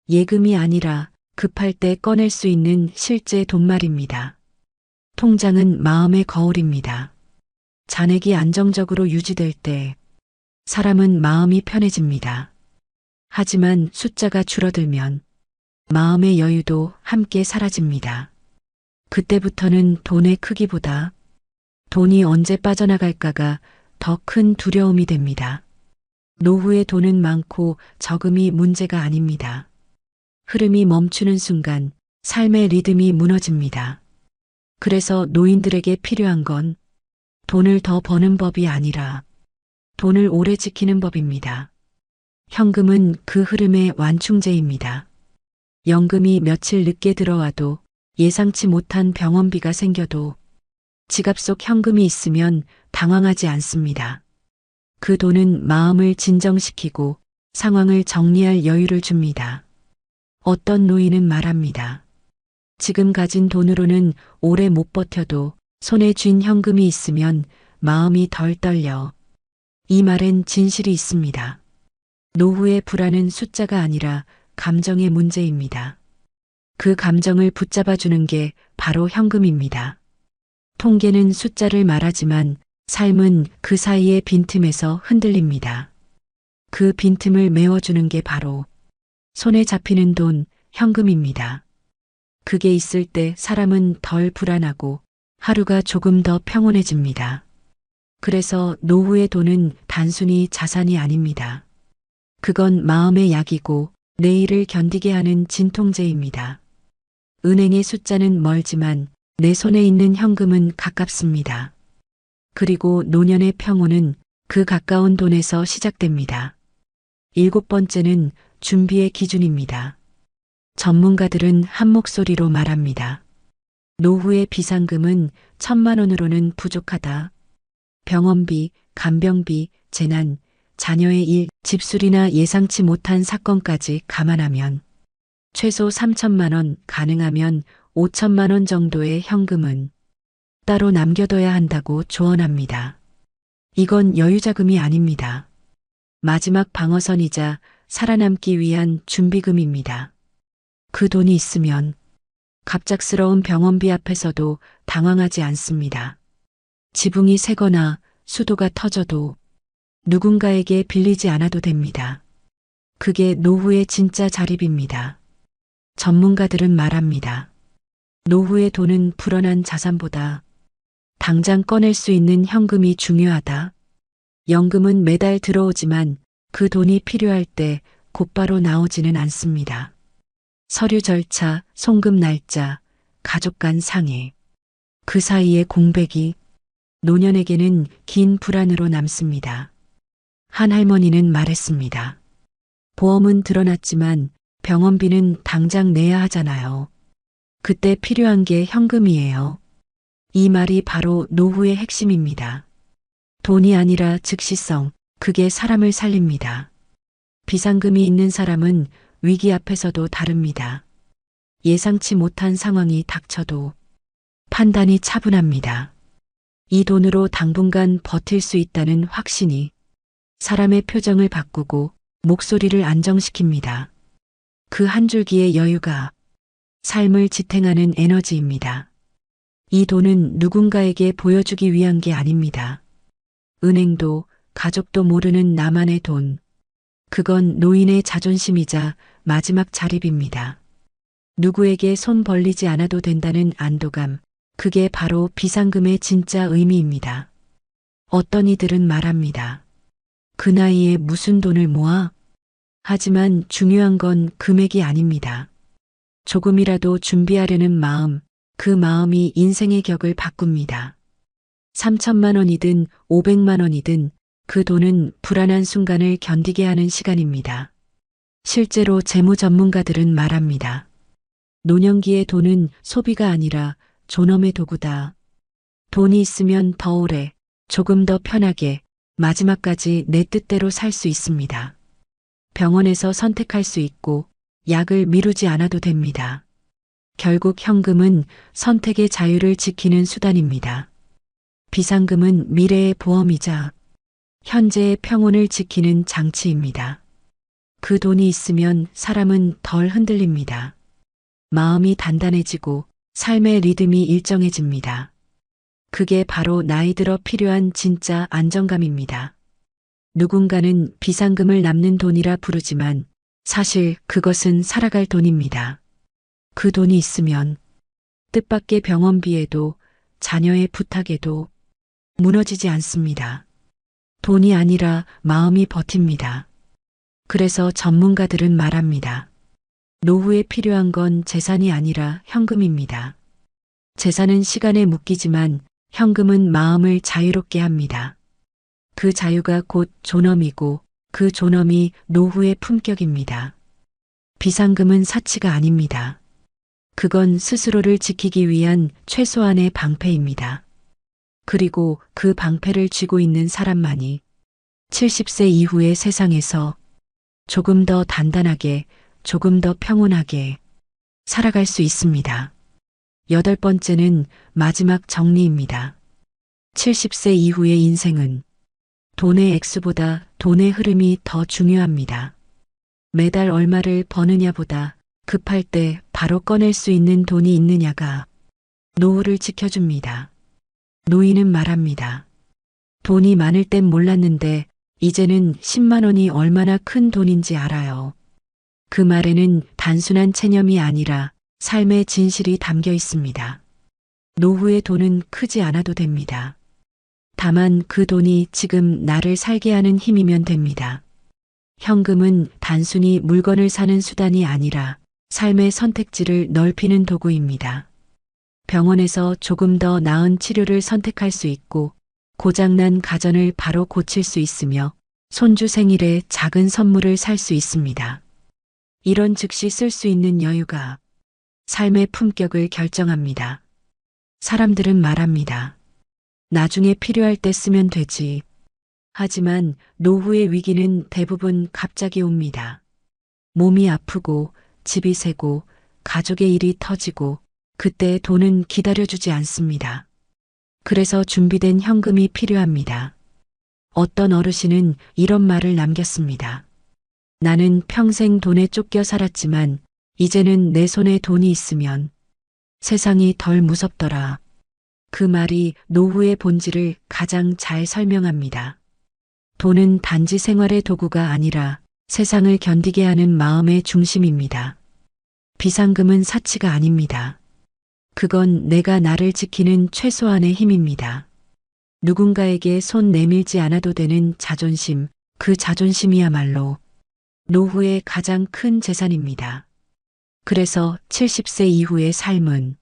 [SPEAKER 5] 예금이 아니라 급할 때 꺼낼 수 있는 실제 돈 말입니다. 통장은 마음의 거울입니다. 잔액이 안정적으로 유지될 때 사람은 마음이 편해집니다. 하지만 숫자가 줄어들면 마음의 여유도 함께 사라집니다. 그때부터는 돈의 크기보다 돈이 언제 빠져나갈까가 더 큰 두려움이 됩니다. 노후에 돈은 많고 적음이 문제가 아닙니다. 흐름이 멈추는 순간 삶의 리듬이 무너집니다. 그래서 노인들에게 필요한 건 돈을 더 버는 법이 아니라 돈을 오래 지키는 법입니다. 현금은 그 흐름의 완충제입니다. 연금이 며칠 늦게 들어와도 예상치 못한 병원비가 생겨도 지갑 속 현금이 있으면 당황하지 않습니다. 그 돈은 마음을 진정시키고 상황을 정리할 여유를 줍니다. 어떤 노인은 말합니다. 지금 가진 돈으로는 오래 못 버텨도 손에 쥔 현금이 있으면 마음이 덜 떨려. 이 말엔 진실이 있습니다. 노후의 불안은 숫자가 아니라 감정의 문제입니다. 그 감정을 붙잡아주는 게 바로 현금입니다. 통계는 숫자를 말하지만 삶은 그 사이의 빈틈에서 흔들립니다. 그 빈틈을 메워주는 게 바로 손에 잡히는 돈, 현금입니다. 그게 있을 때 사람은 덜 불안하고 하루가 조금 더 평온해집니다. 그래서 노후의 돈은 단순히 자산이 아닙니다. 그건 마음의 약이고 내일을 견디게 하는 진통제입니다. 은행의 숫자는 멀지만 내 손에 있는 현금은 가깝습니다. 그리고 노년의 평온은 그 가까운 돈에서 시작됩니다. 7번째는 준비의 기준입니다. 전문가들은 한 목소리로 말합니다. 노후의 비상금은 1,000만 원으로는 부족하다. 병원비, 간병비, 재난, 자녀의 일, 집수리나 예상치 못한 사건까지 감안하면 최소 3,000만 원, 가능하면 5,000만 원 정도의 현금은 따로 남겨둬야 한다고 조언합니다. 이건 여유자금이 아닙니다. 마지막 방어선이자 살아남기 위한 준비금입니다. 그 돈이 있으면 갑작스러운 병원비 앞에서도 당황하지 않습니다. 지붕이 새거나 수도가 터져도 누군가에게 빌리지 않아도 됩니다. 그게 노후의 진짜 자립입니다. 전문가들은 말합니다. 노후의 돈은 불어난 자산보다 당장 꺼낼 수 있는 현금이 중요하다. 연금은 매달 들어오지만 그 돈이 필요할 때 곧바로 나오지는 않습니다. 서류 절차, 송금 날짜, 가족 간 상해. 그 사이의 공백이 노년에게는 긴 불안으로 남습니다. 한 할머니는 말했습니다. 보험은 드러났지만 병원비는 당장 내야 하잖아요. 그때 필요한 게 현금이에요. 이 말이 바로 노후의 핵심입니다. 돈이 아니라 즉시성, 그게 사람을 살립니다. 비상금이 있는 사람은 위기 앞에서도 다릅니다. 예상치 못한 상황이 닥쳐도 판단이 차분합니다. 이 돈으로 당분간 버틸 수 있다는 확신이 사람의 표정을 바꾸고 목소리를 안정시킵니다. 그 한 줄기의 여유가 삶을 지탱하는 에너지입니다. 이 돈은 누군가에게 보여주기 위한 게 아닙니다. 은행도 가족도 모르는 나만의 돈. 그건 노인의 자존심이자 마지막 자립입니다. 누구에게 손 벌리지 않아도 된다는 안도감. 그게 바로 비상금의 진짜 의미입니다. 어떤 이들은 말합니다. 그 나이에 무슨 돈을 모아? 하지만 중요한 건 금액이 아닙니다. 조금이라도 준비하려는 마음, 그 마음이 인생의 격을 바꿉니다. 3천만 원이든 500만 원이든 그 돈은 불안한 순간을 견디게 하는 시간입니다. 실제로 재무 전문가들은 말합니다. 노년기의 돈은 소비가 아니라 존엄의 도구다. 돈이 있으면 더 오래, 조금 더 편하게, 마지막까지 내 뜻대로 살 수 있습니다. 병원에서 선택할 수 있고 약을 미루지 않아도 됩니다. 결국 현금은 선택의 자유를 지키는 수단입니다. 비상금은 미래의 보험이자 현재의 평온을 지키는 장치입니다. 그 돈이 있으면 사람은 덜 흔들립니다. 마음이 단단해지고 삶의 리듬이 일정해집니다. 그게 바로 나이 들어 필요한 진짜 안정감입니다. 누군가는 비상금을 남는 돈이라 부르지만 사실 그것은 살아갈 돈입니다. 그 돈이 있으면 뜻밖의 병원비에도 자녀의 부탁에도 무너지지 않습니다. 돈이 아니라 마음이 버팁니다. 그래서 전문가들은 말합니다. 노후에 필요한 건 재산이 아니라 현금입니다. 재산은 시간에 묶이지만 현금은 마음을 자유롭게 합니다. 그 자유가 곧 존엄이고 그 존엄이 노후의 품격입니다. 비상금은 사치가 아닙니다. 그건 스스로를 지키기 위한 최소한의 방패입니다. 그리고 그 방패를 쥐고 있는 사람만이 70세 이후의 세상에서 조금 더 단단하게, 조금 더 평온하게 살아갈 수 있습니다. 8번째는 마지막 정리입니다. 70세 이후의 인생은 돈의 액수보다 돈의 흐름이 더 중요합니다. 매달 얼마를 버느냐보다 급할 때 바로 꺼낼 수 있는 돈이 있느냐가 노후를 지켜줍니다. 노인은 말합니다. 돈이 많을 땐 몰랐는데 이제는 10만 원이 얼마나 큰 돈인지 알아요. 그 말에는 단순한 체념이 아니라 삶의 진실이 담겨 있습니다. 노후의 돈은 크지 않아도 됩니다. 다만 그 돈이 지금 나를 살게 하는 힘이면 됩니다. 현금은 단순히 물건을 사는 수단이 아니라 삶의 선택지를 넓히는 도구입니다. 병원에서 조금 더 나은 치료를 선택할 수 있고 고장난 가전을 바로 고칠 수 있으며 손주 생일에 작은 선물을 살 수 있습니다. 이런 즉시 쓸 수 있는 여유가 삶의 품격을 결정합니다. 사람들은 말합니다. 나중에 필요할 때 쓰면 되지. 하지만 노후의 위기는 대부분 갑자기 옵니다. 몸이 아프고 집이 새고 가족의 일이 터지고 그때 돈은 기다려주지 않습니다. 그래서 준비된 현금이 필요합니다. 어떤 어르신은 이런 말을 남겼습니다. 나는 평생 돈에 쫓겨 살았지만 이제는 내 손에 돈이 있으면 세상이 덜 무섭더라. 그 말이 노후의 본질을 가장 잘 설명합니다. 돈은 단지 생활의 도구가 아니라 세상을 견디게 하는 마음의 중심입니다. 비상금은 사치가 아닙니다. 그건 내가 나를 지키는 최소한의 힘입니다. 누군가에게 손 내밀지 않아도 되는 자존심, 그 자존심이야말로 노후의 가장 큰 재산입니다. 그래서 70세 이후의 삶은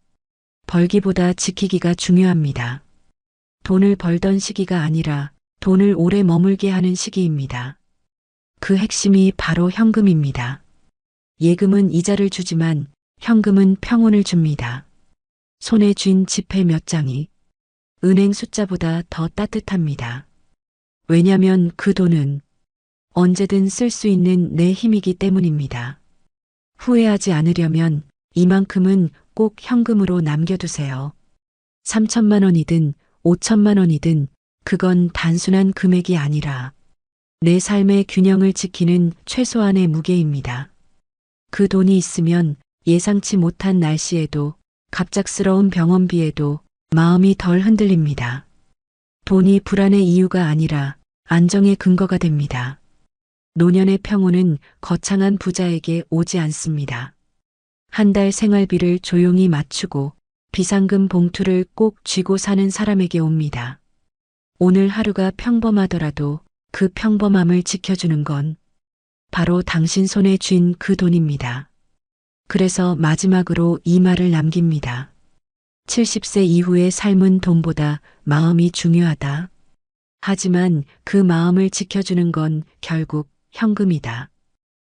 [SPEAKER 5] 벌기보다 지키기가 중요합니다. 돈을 벌던 시기가 아니라 돈을 오래 머물게 하는 시기입니다. 그 핵심이 바로 현금입니다. 예금은 이자를 주지만 현금은 평온을 줍니다. 손에 쥔 지폐 몇 장이 은행 숫자보다 더 따뜻합니다. 왜냐면 그 돈은 언제든 쓸 수 있는 내 힘이기 때문입니다. 후회하지 않으려면 이만큼은 꼭 현금으로 남겨두세요. 3천만 원이든 5천만 원이든 그건 단순한 금액이 아니라 내 삶의 균형을 지키는 최소한의 무게입니다. 그 돈이 있으면 예상치 못한 날씨에도 갑작스러운 병원비에도 마음이 덜 흔들립니다. 돈이 불안의 이유가 아니라 안정의 근거가 됩니다. 노년의 평온은 거창한 부자에게 오지 않습니다. 한 달 생활비를 조용히 맞추고 비상금 봉투를 꼭 쥐고 사는 사람에게 옵니다. 오늘 하루가 평범하더라도 그 평범함을 지켜주는 건 바로 당신 손에 쥔 그 돈입니다. 그래서 마지막으로 이 말을 남깁니다. 70세 이후의 삶은 돈보다 마음이 중요하다. 하지만 그 마음을 지켜주는 건 결국 현금이다.